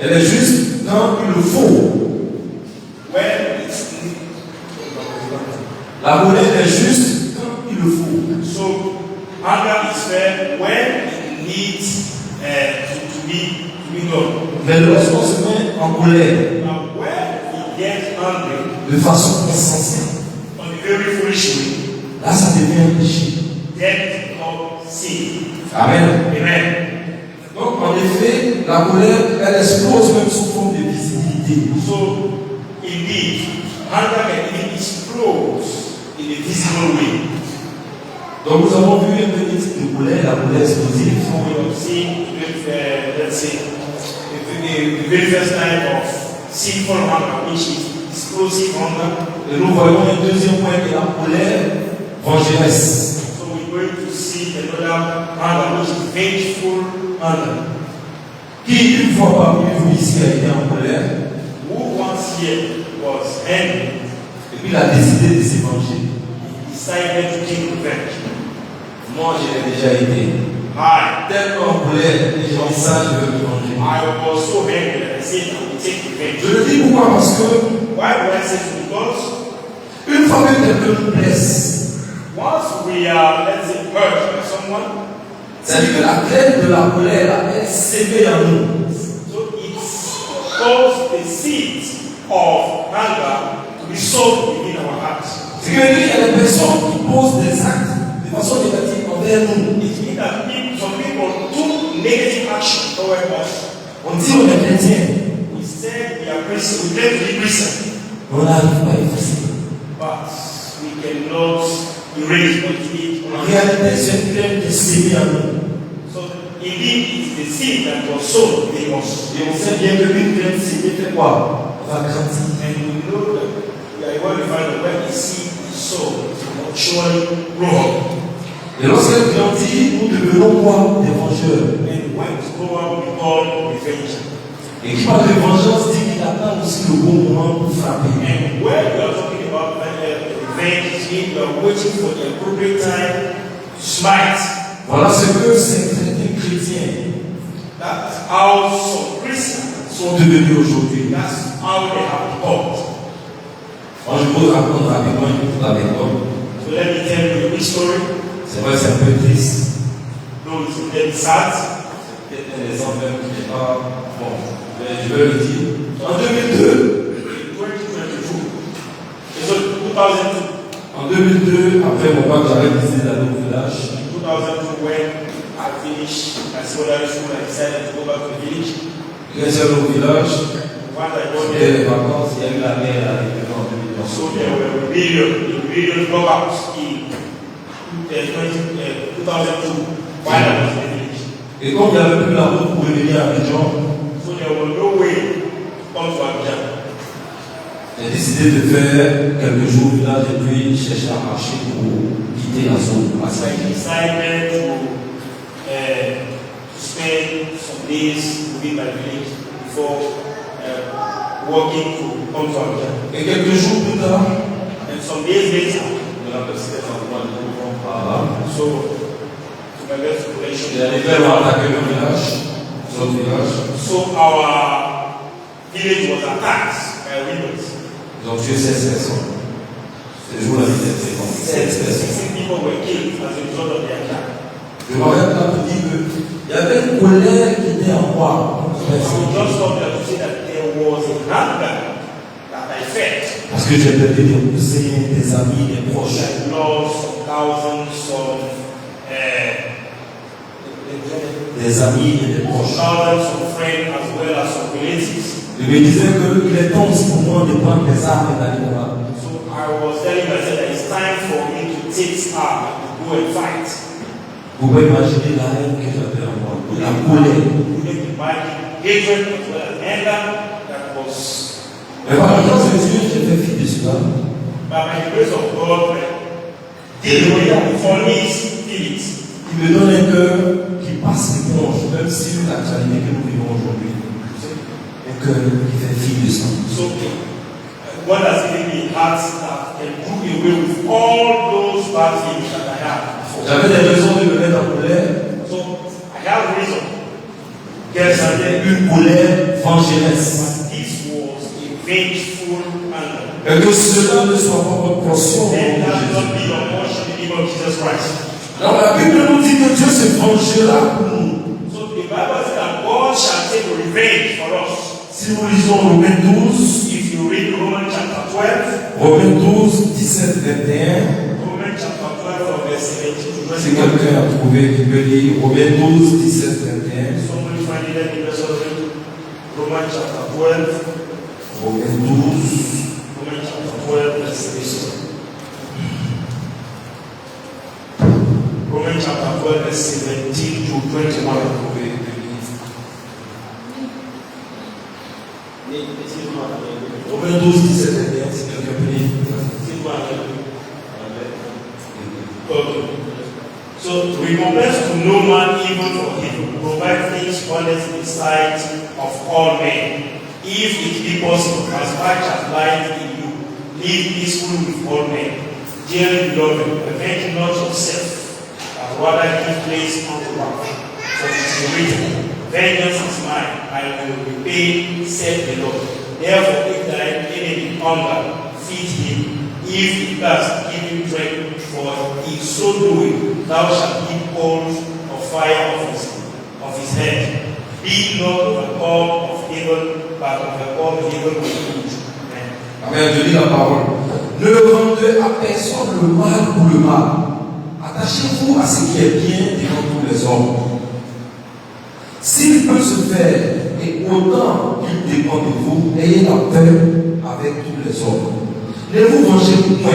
Elle est juste quand il le faut. when it's La colère est juste quand il le faut. so anger is fair when it needs to be done. Mais lorsqu'on se met en colère Now when we get angry de façon insensée, on a very foolish way, là ça devient un péché. then becomes sin. Amen. Amen. Donc en effet, la colère, elle explose même sous forme de visibilité. So indeed, anger can even explode in a visible way. Donc nous avons vu un petit type de colère, la colère explosive. So we have seen, let's say, the very first type of sinful anger, which is explosive anger. Et nous voyons un deuxième point qui est la colère vengeresse. So we're going to see another anger, which is vengeful anger. Qui une fois parmi vous ici a été en colère Who once here was angry, et puis il a décidé de se venger. decided to take revenge. Moi je l'ai déjà été. I Tellement en colère, les gens disent ça, je veux me venger. was so angry that I said I will take revenge. Je le dis pourquoi? Parce que Why do I say so? Because une fois que quelqu'un nous blesse, once we are, let's say, hurt by someone, c'est-à-dire que la graine de la colère, elle s'éveille en nous. so it's caused the seed of anger to be sown within our hearts. C'est que il y a des personnes qui posent des actes de façon négative envers nous. It means that some people took negative action toward us. On dit on est chrétien, We said we are Christian, we claim to be Christian, mais on n'arrive pas à effacer. but we cannot erase what it is. En réalité, c'est une graine qui s'éveille en nous. So indeed, it's the seed that was sown within us. Et on sait bien que une graine s'éveille fait quoi? Va grandir. And we know that we are well defined that when the seed is sown, it will surely grow up. Et lorsqu'elle grandit, nous devenons quoi? Des vengeurs. And when it grow up, we call revenge. Et qui parle de vengeance dit qu'il attend aussi le bon moment pour frapper. And when we are talking about revenge, it means we are waiting for the appropriate time to smite. Voilà ce que certains chrétiens That's how some Christians, sont devenus aujourd'hui. that's how they have become. Moi, je peux raconter rapidement une petite anecdote. So let me tell you a quick story. C'est vrai, c'est un peu triste. Though it's a little sad. C'est peut-être un exemple même qui n'est pas bon. Mais je vais le dire. En 2002, In 2022, so 2002, en 2002, après mon bac, j'avais décidé d'aller au village. in 2002 when I finished my secondary school, I decided to go back to the village. Quand j'allais au village, Once I got c'était les there, vacances, il y a eu la guerre à l'événement en 2002. so there were rebellion blockouts in 2002 while I was in the village. Et comme il n'y avait plus la route pour revenir à Abidjan, So there was no way to come to Abidjan. j'ai décidé de faire quelques jours au village et puis chercher à marcher pour quitter la zone. So I decided to spend spend some days moving by village before walking to come to Abuja. Et quelques jours plus tard, And some days later, on a passé un mois de novembre par là. so to my best relation, Il arrivait à attaquer le village, notre village. so our village was attacked by widows. Ils ont tué 16 personnes. Ces jours-là, ils étaient 16 personnes. 16 people were killed as a result of the attack. Je m'arrête là pour dire qu'il y avait une colère qui était en moi. So just stop there to say that there was a hunger that I felt. Parce que j'ai perdu des cousins, des amis, des proches. I lost some thousands of Des amis et des proches. thousands of friends as well as some relatives. Je me disais qu'il est temps pour moi de prendre des armes et d'aller là. So I was telling myself that it's time for me to take arms and go and fight. Vous pouvez imaginer la haine que j'avais en moi, la colère. You can imagine hatred as well as anger that was. Mais par la grâce de Dieu, j'ai fait fi de cela. By the grace of God, dealing with all these feelings. Il me donne un cœur qui passe l'éponge, même si l'actualité que nous vivons aujourd'hui. Un cœur qui fait fi de ça. So God has given me hearts that can do away with all those bad things that I have. J'avais des raisons de me mettre en colère. So I have reason. C'était une colère vengeresse. This was a vengeful anger. Et que cela ne soit pas votre portion. And that will not be your portion in the name of Jesus Christ. Alors la Bible nous dit que Dieu se vengera pour nous. So the Bible says that God shall take revenge for us. Si nous lisons Romains 12, If you read Romans chapter 12, Romains 12, 17, 21, Romans chapter 12 from verse 17 to si 21. quelqu'un a trouvé qui peut lire Romains 12, 17, 21, Somebody find it in the verse of Romans chapter 12. Romains 12, Romans chapter 12, verse 17. Romans chapter 12, verse 17 to 21. Romains 12, 17, 21, si quelqu'un peut lire. Okay. So, recompense to no man evil for evil. Provide things honest in the sight of all men. If it be possible, as much as lies in you, live peacefully with all men. Dearly beloved, avenge not yourself, but rather give place unto wrath. For it is written, vengeance is mine, I will repay, said the Lord. Therefore, if thy enemy hunger, feed him. If he thirst, give him drink, for if so doing, thou shalt heap coals of fire of his head. Be not overcome of evil, but overcome evil with good. Amen. Amen, je lis la parole. Ne rendez à personne le mal pour le mal. Attachez-vous à ce qui est bien devant tous les hommes. S'il peut se faire, et autant qu'il dépend de vous, ayez la paix avec tous les hommes. Ne vous vengez point.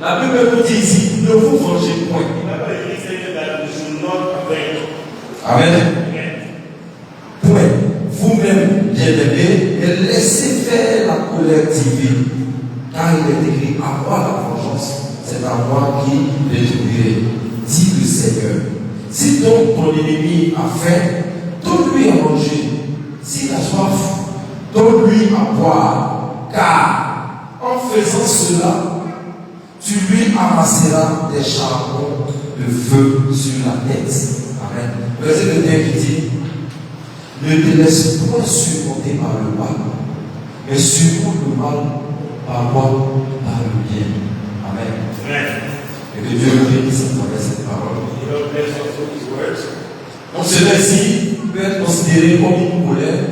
La Bible nous dit ici, ne vous vengez point. The Bible is saying that we should not avenge. Amen. Amen. Point. Vous-même, bien-aimés, et laissez faire la colère divine. Car il est écrit, à moi la vengeance, c'est à moi qui détruirai, dit le Seigneur. Si donc ton ennemi a faim, donne-lui à manger. S'il a soif, donne-lui à boire. Car en faisant cela, tu lui amasseras des charbons de feu sur la tête. Amen. Verset 21 qui dit, ne te laisse point surmonter par le mal, mais surmonte le mal par quoi? Par le bien. Amen. Amen. Et que Dieu nous bénisse à travers cette parole. The Lord bless us with his words. Donc cela-ci peut être considéré comme une colère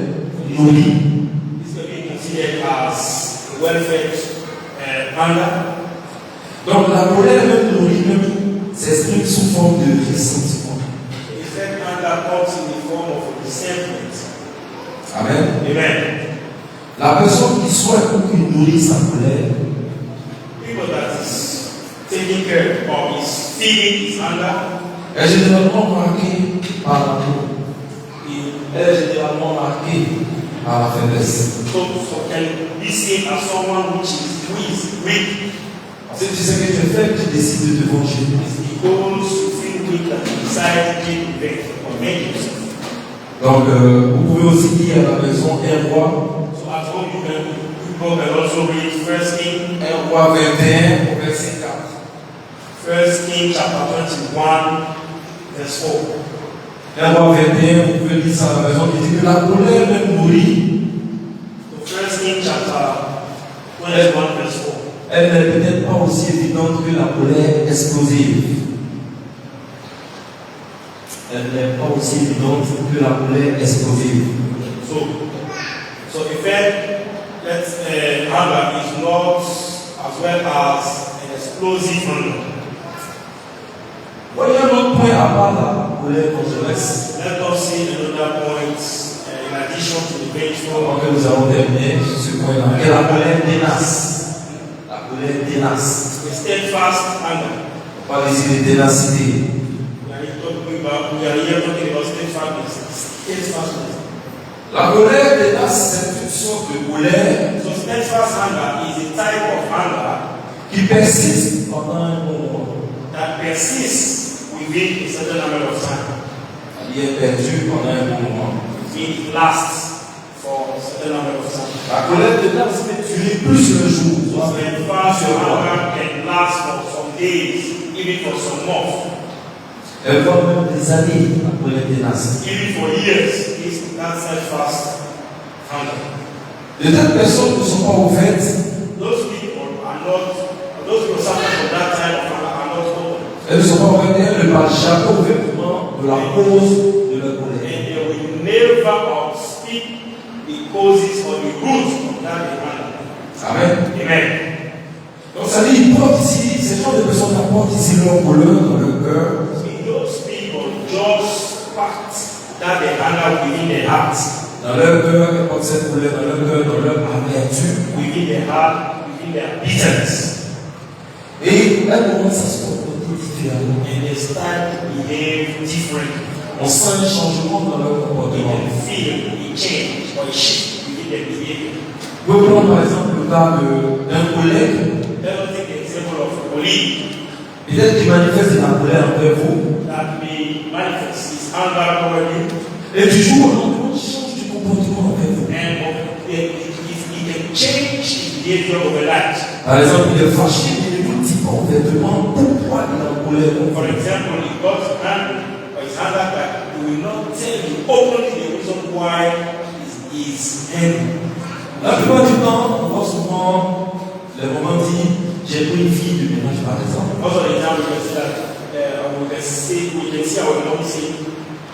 nourrie. This can be considered as welfare anger. Donc la colère même nourrie même s'exprime sous forme de ressentiment. He said anger comes in the form of resentment. Amen. Amen. La personne qui souhaite ou qui nourrit sa colère, People that is taking care of his feeling, his anger, est généralement marquée par l'amour. Elle est généralement marquée par la faiblesse. so can be seen as someone who is weak. Si tu sais que tu es faible, tu décides de te venger. He goes to feel weak and decide to take revenge or make himself. Donc, vous pouvez aussi lire à la maison un roi. So at home people can also read First King, Un roi 21 au verset 4. First King chapter 21, verse 4. Un roi 21, vous pouvez lire ça à la maison, qui dit que la colère même nourrit. So First King chapter 21, verse 4. Elle n'est peut-être pas aussi évidente que la colère explosive. Elle n'est pas aussi évidente que la colère explosive. So in fact, anger is not as well as an explosive anger. Voyons un autre point à part la colère dangereuse. Let us see another point in addition to the vengeful. Avant que nous allons terminer sur ce point-là. Et la colère ténace. La colère ténace. The steadfast anger. On parle ici de ténacité. We are here talking about steadfastness. La colère ténace, c'est une sorte de colère So steadfast anger is a type of anger qui persiste pendant un bon moment. that persists within a certain number of time. Il est perdu pendant un bon moment. It lasts for a certain number of time. La colère ténace peut durer plusieurs jours. Steadfast anger can last for some days, even for some months, Elle va même des années, la colère ténace. even for years. That steadfast anger. De telles personnes ne sont pas ouvertes. Those people suffering from that type of anger are not open. Elles ne sont pas ouvertes. Elles ne parlent jamais ouvertement de la cause de leur colère. And they will never speak the causes or the roots of that anger. Amen. Amen. Donc ça dit, ils portent ici, ces gens de personnes apportent ici leur colère dans leur cœur. Those people just packed that they anger within their hearts, Dans leur cœur, ils portent cette colère dans leur cœur, dans leur amertume. within their heart, within their bitterness. Et à un moment, ça se comporte différemment. And they start to behave differently. On sent un changement dans leur You comportement. can feel a change or a shift within their behavior. Vous pouvez prendre par exemple le cas d'un collègue, Let us take the example of a colleague peut-être qui manifeste de la colère envers vous, that may manifest his anger toward you, et du jour au lendemain, il change du comportement envers vous. and if he can change his behavior overnight. Par exemple, il est fâché, il ne vous dit pas ouvertement pourquoi il est en colère. For example, he got angry or his anger back, he will not tell you openly the reason why he's angry. La plupart du temps, on voit souvent les moments dit j'ai pris une fille de ménage par exemple. Also, the example we can see that we can see our mom say,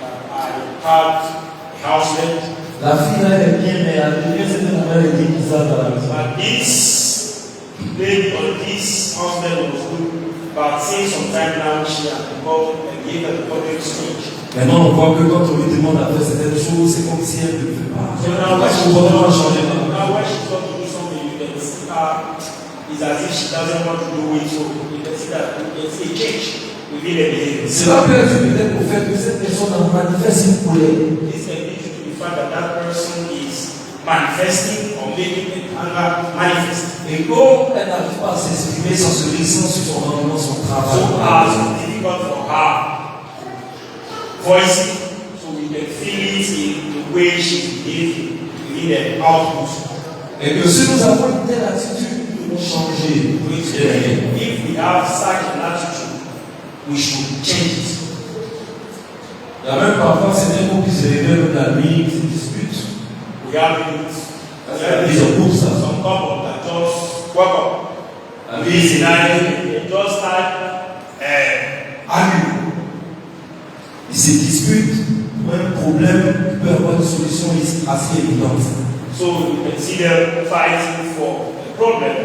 I had a housemate, La fille là elle est bien, mais elle devient cette moment elle est bizarre dans la maison. but this lady or this housemate was good, but since some time now she has become a behavior becoming strange. Maintenant on voit que quand on lui demande à faire certaines choses, c'est comme si elle ne le fait pas. So now when Parce que le comportement a changé. she's got to do something, you can see her, it's as if she doesn't want to do it, so you can see that you can see a change within her behavior. Cela peut être peut-être au fait que cette personne a manifesté une colère. This can be due to the fact that that person is manifesting or making anger manifest. Et comme elle n'arrive pas à s'exprimer sans se laisser sur son rendement, son travail. So as it's difficult for her voice, so we can feel it in the way she's behaving within her output. Et que si nous avons une telle attitude, nous devons changer. If we have such an attitude, we should change it. Il y a même parfois certains groupes qui se réveillent même la nuit, qui se disputent. We have youth, Ils ont pour ça. some couple that just wake up, La nuit, c'est là. they just start arguing. Ils se disputent pour un problème qui peut avoir une solution assez évidente. So you can see them fighting for a problem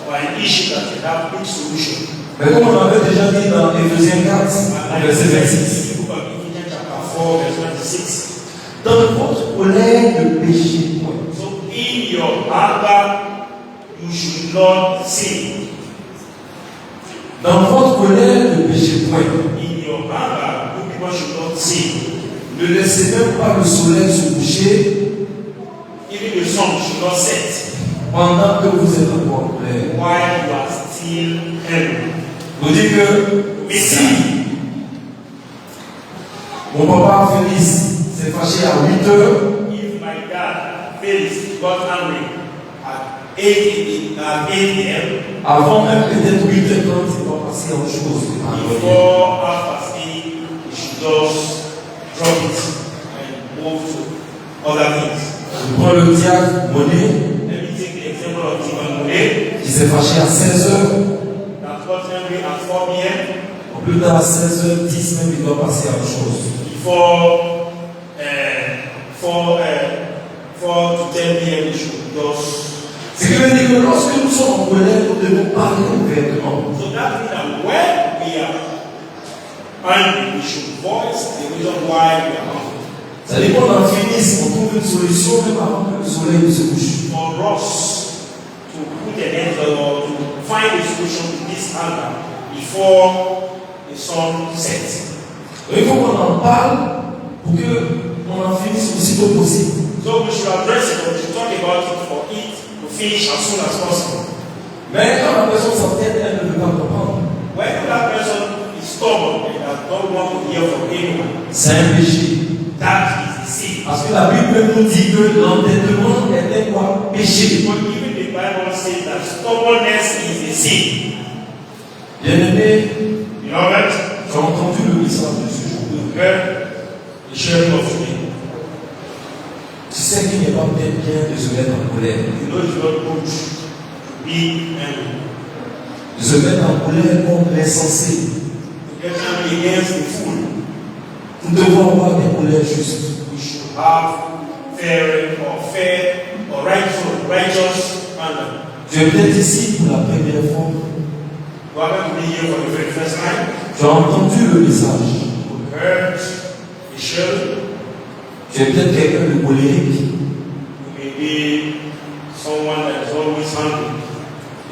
or an issue that they have quick solution. Mais comme on avait déjà dit dans Éphésiens 4, verset 26, The book of Ephesians chapter 4, verse 26. dans votre colère, ne péchez point. So in your anger, you should not sin. Dans votre colère, ne péchez point. In your anger, you people should not sin. Ne laissez même pas le soleil se coucher Even the sun should not set pendant que vous êtes encore en colère. while you are still angry. Vous dites que si mon papa Félix s'est fâché à 8 heures, if my dad got angry at 8 a.m., avant même peut-être 8h30, c'est pas passé autre chose. before half past 8, we should just drop it and move to other things. Je prends le diacre Monet, Let me take the example of Timon Monet qui s'est fâché à 16h. that got angry at 4 p.m. Plus tard, à 16h10, même, il doit passer à autre chose. Before 4 to 10 p.m. we should just. Ce qui veut dire que lorsque nous sommes en colère, nous devons parler ouvertement. So that means that when we are angry, we should voice the reason why we are angry. Ça dit qu'on en finisse, on trouve une solution même avant que le soleil ne se couche. For us to put an end or to find a solution to this anger before the sun sets. Il faut qu'on en parle pour qu'on en finisse aussitôt possible. So we should address it, or we should talk about it for it to finish as soon as possible. Mais quand la personne s'entête, elle ne veut pas comprendre. When that person is stubborn and that don't want to hear from anyone, C'est un péché. that is a sin. Parce que la Bible nous dit que l'entêtement était quoi? Péché. But even the Bible says that stubbornness is a sin. Bien-aimé, Beloved, j'ai entendu le message de ce jour. you heard the sharing of today. Tu sais qu'il n'est pas peut-être bien de se mettre en colère. You know it's not good to be angry. De se mettre en colère contre l'insensé. To get angry against the fool. Nous devons avoir des colères justes. We should have fair or righteous anger. Tu es peut-être ici pour la première fois. You haven't been here for the very first time. Tu as entendu le message. You heard the sharing. Tu es peut-être quelqu'un de colérique. You may be someone that is always hungry.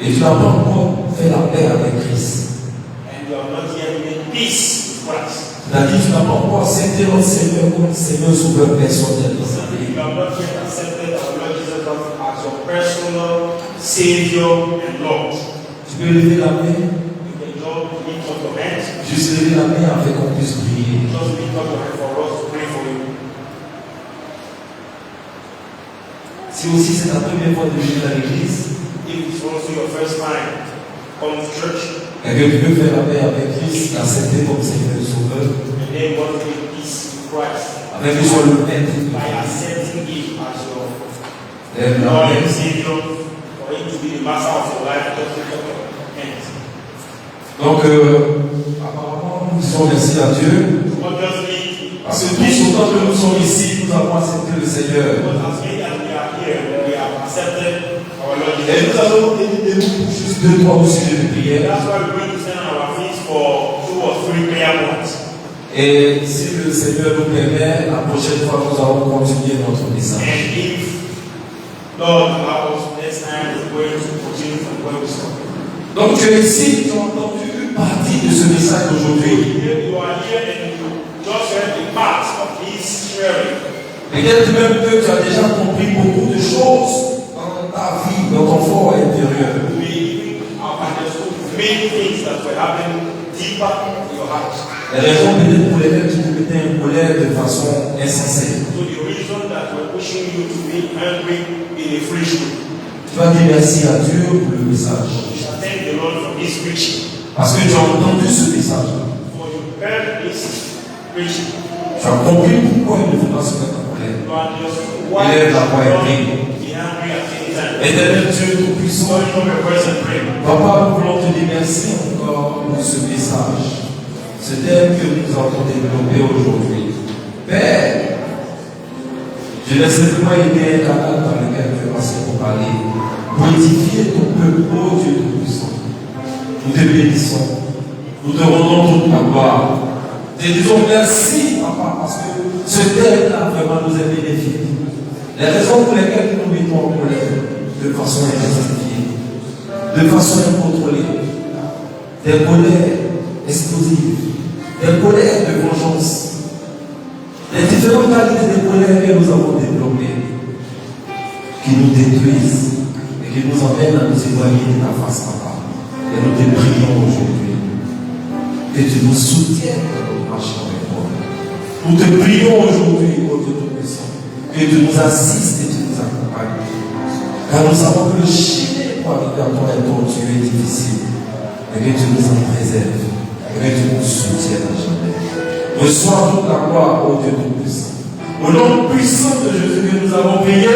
Et tu n'as pas encore fait la paix avec Christ. And you have not yet made peace with Christ. C'est-à-dire que tu n'as pas encore accepté notre Seigneur comme Seigneur sauveur personnel dans sa vie. You have not yet accepted our Lord Jesus Christ as your personal Savior and Lord. Tu peux lever la main, You can just lift up your hands. juste lever la main afin qu'on puisse prier. Just lift up your hands for us to pray for you. Si aussi c'est ta première fois de venir à l'église, If it's also your first time come to church, et que tu veux faire la paix avec Christ, l'accepter comme Seigneur et sauveur, and then want to make peace with Christ afin qu'il soit le maître de by ta vie. accepting Him as your Lève la Lord main. and Savior, for Him to be the master of your life, just lift up your hands. Donc, apparemment, nous disons merci à Dieu. Obviously, Parce que tous autant que nous sommes ici, nous avons accepté le Seigneur. because as many as we are here, we have accepted our Lord Et Jesus nous Christ. allons aider pour juste 2-3 sujets de prière. That's why we're going to stand on our feet for 2 or 3 prayer points. Et si le Seigneur nous permet, la prochaine fois, nous allons continuer notre message. And if Lord allows us, next time we're going to continue from where we stop. Donc tu es ici, tu as entendu une partie de ce message d'aujourd'hui. You are here and you just heard the part of this sharing. Peut-être même que tu as déjà compris beaucoup de choses dans ta vie, dans ton fort intérieur. You may even have understood many things that were happening deeper in your heart. Les raisons peut-être pour lesquelles tu te mettais en colère de façon insensée. So the reason that we're pushing you to be angry in a foolish way. Tu vas dire merci à Dieu pour le message. You shall thank the Lord for this preaching. Parce que tu as entendu ce message. For you heard this preaching. Tu as compris pourquoi il ne faut pas se mettre en colère. You understood why you Élève la voix et should prie. not be angry at any time. Éternel Dieu Tout-Puissant, Lift up your voice and pray. Papa, nous voulons te dire merci encore pour ce message, ce thème que nous avons développé aujourd'hui. Père, je laisse simplement aider un canal dans lequel tu es passé pour parler, pour édifier ton peuple, ô Dieu Tout-Puissant. Nous te bénissons, nous te rendons toute la gloire. Te disons merci, Papa, parce que ce thème-là vraiment nous est bénéfique. Les raisons pour lesquelles nous nous mettons en colère, de façon injustifiée, de façon incontrôlée, des colères explosives, des colères de vengeance, les différentes qualités de colère que nous avons développées, qui nous détruisent et qui nous emmènent à nous éloigner de ta face, Papa. Et nous te prions aujourd'hui que tu nous soutiennes dans notre marche avec toi. Nous te prions aujourd'hui, ô Dieu Tout-Puissant, que tu nous assistes et tu nous accompagnes. Car nous savons que le chemin pour arriver à toi et ton Dieu est difficile. Et que tu nous en préserves. Et que tu nous soutiennes à jamais. Reçois toute la gloire, ô Dieu Tout-Puissant. Au nom puissant de Jésus que nous avons prié.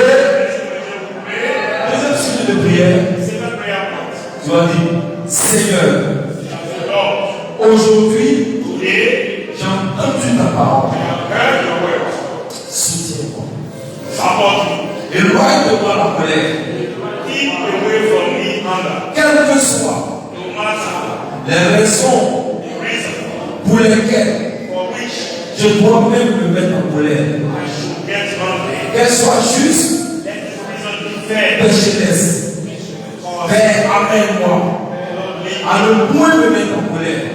Deuxième sujet de prière. Tu vas dire, Seigneur, aujourd'hui, j'ai entendu ta parole. Soutiens-moi. Éloigne de moi la colère. Quelles que soient les raisons pour lesquelles je dois même me mettre en colère, qu'elles soient justes, pécheresse. Père, amène-moi à ne point me mettre en colère.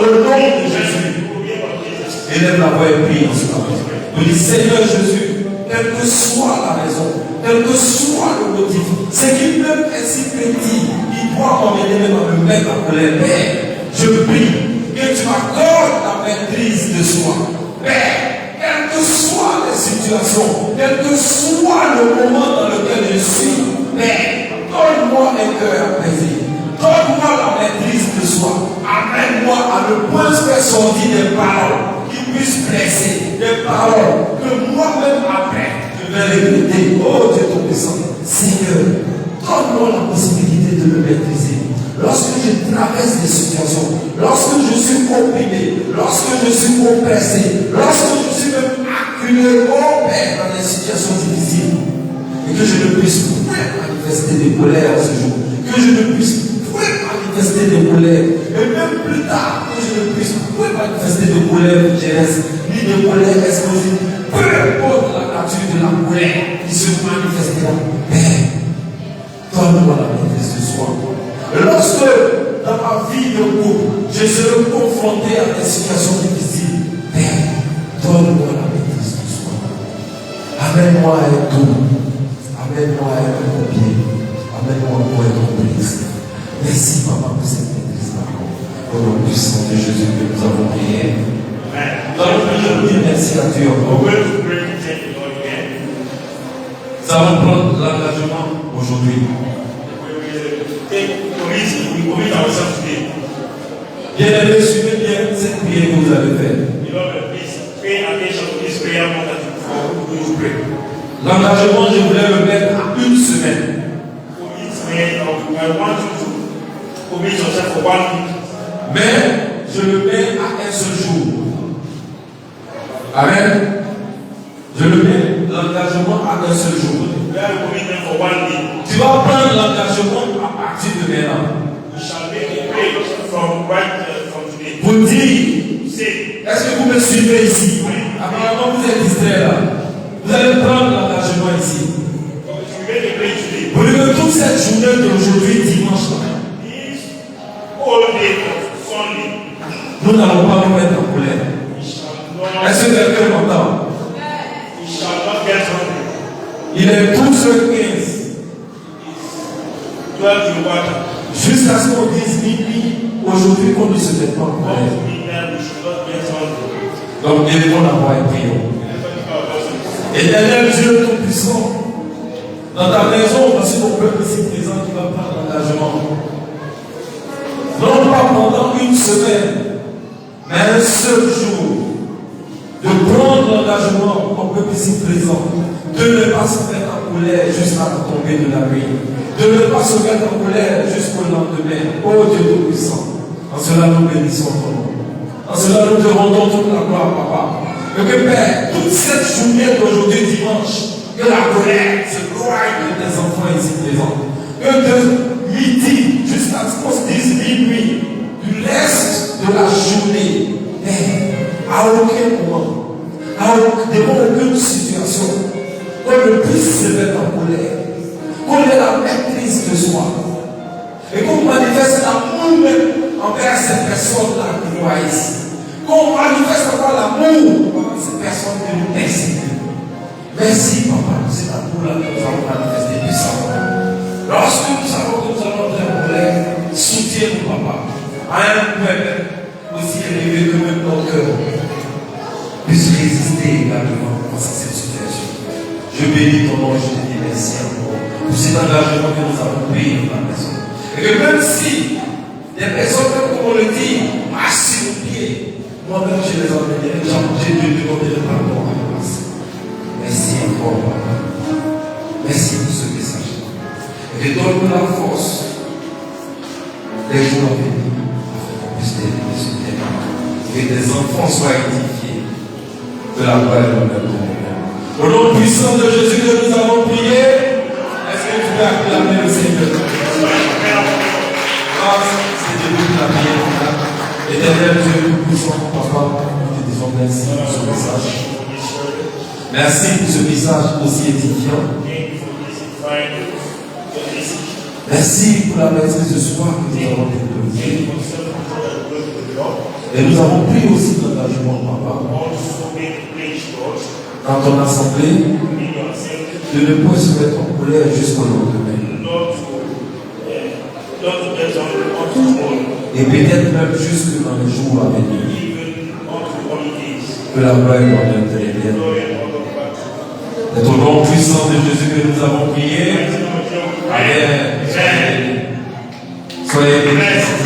Au nom de Jésus, élève la voix et prie en ce moment. Nous dis, Seigneur Jésus, quelle que soit la raison, quel que soit le motif, c'est qu'il même est si petit, il doit m'emmener même à me mettre en colère. Père, je prie que tu m'accordes la maîtrise de soi. Père, quelles que soient les situations, quel que soit le moment dans lequel je suis, Père, donne-moi un cœur apaisé. Donne-moi la maîtrise de soi. Amène-moi à ne point faire sortir des paroles qui puissent blesser, des paroles que moi-même après je vais répéter. Oh Dieu Tout-Puissant, Seigneur, donne-moi la possibilité de me maîtriser. Lorsque je traverse des situations, lorsque je suis opprimé, lorsque je suis oppressé, lorsque je suis même acculé, oh Père, dans des situations difficiles, et que je ne puisse point manifester des colères ce jour, que je ne puisse point manifester des colères, et même plus tard, que je ne puisse point manifester de colère jeunesse, ni de colère explosive, peu importe la nature de la colère qui se manifestera. Père, donne-moi la maîtrise de soi. Lorsque dans ma vie de couple, je serai confronté à des situations difficiles, Père, donne-moi la maîtrise de soi. Amène-moi à être doux. Amène-moi à être copié. Amène-moi à être complice. Merci, Papa, pour cette maîtrise parole. Au nom puissant de Jésus que nous avons prié. Nous allons dire merci à Dieu. Nous allons prendre l'engagement aujourd'hui. Bien-aimés, suivez bien cette prière que vous avez faite. L'engagement, je voulais le mettre à une semaine. Mais je le mets à un seul jour. Amen. Je le mets l'engagement à un seul jour. Tu vas prendre l'engagement à partir de maintenant. Pour dire, est-ce que vous me suivez ici? Apparemment, vous êtes distrait là. Vous allez prendre l'engagement ici. Pour que toute cette journée d'aujourd'hui, dimanche, nous n'allons pas nous mettre en colère. Est-ce que quelqu'un m'entend? Il est 12h15. Jusqu'à ce qu'on dise minuit, aujourd'hui, qu'on ne se mette pas en colère. Donc, élevons la voix et prions. Éternel Dieu Tout-Puissant, dans ta maison, voici mon peuple ici présent qui va prendre l'engagement. Non pas pendant une semaine, mais un seul jour, de prendre l'engagement, mon peuple ici présent, de ne pas se mettre en colère jusqu'à la tombée de la nuit, de ne pas se mettre en colère jusqu'au lendemain. Oh Dieu Tout-Puissant, en cela nous bénissons ton nom. En cela nous te rendons toute la gloire, Papa. Et que Père, toute cette journée d'aujourd'hui dimanche, que la colère se broye de tes enfants ici présents. Que de midi jusqu'à ce qu'on se dise minuit, du reste de la journée, Père, à aucun moment, devant aucune situation, qu'on ne puisse se mettre en colère, qu'on ait la maîtrise de soi, et qu'on manifeste l'amour même envers ces personnes-là qui nous haïssent. Qu'on manifeste encore l'amour envers ces personnes qui nous persécutent. Merci, Papa, pour cet amour-là que nous avons manifesté puissamment. Lorsque nous savons que nous allons entrer en colère, soutiens-nous, Papa, à un point aussi élevé que même notre cœur. bénis ton nom, je te dis merci encore pour cet engagement que nous avons pris dans la maison. Et que même si des personnes, comme on le dit, marchent sur nos pieds, moi-même je les emmènerai, je te demanderai pardon à la place. Merci encore, Papa. Merci pour ce message. Et que donne-nous la force des jours à venir afin qu'on puisse t'aider sur terre. Et que tes enfants soient édifiés de la gloire et de l'honneur de nous-mêmes. Au nom puissant de Jésus que nous avons prié, est-ce que tu peux acclamer le Seigneur? C'est de nous la prière. Éternel Dieu, nous puissons, Papa, nous te disons merci pour ce message. Merci pour ce message aussi édifiant. Merci pour la maîtrise de soi que nous avons développée. Et nous avons pris aussi l'engagement, Papa, dans ton assemblée, de ne pas se mettre en colère jusqu'au lendemain. Et peut-être même jusque dans les jours à venir. Que la gloire et l'honneur te reviennent. C'est au nom puissant de Jésus que nous avons prié. Amen. Soyez bénis.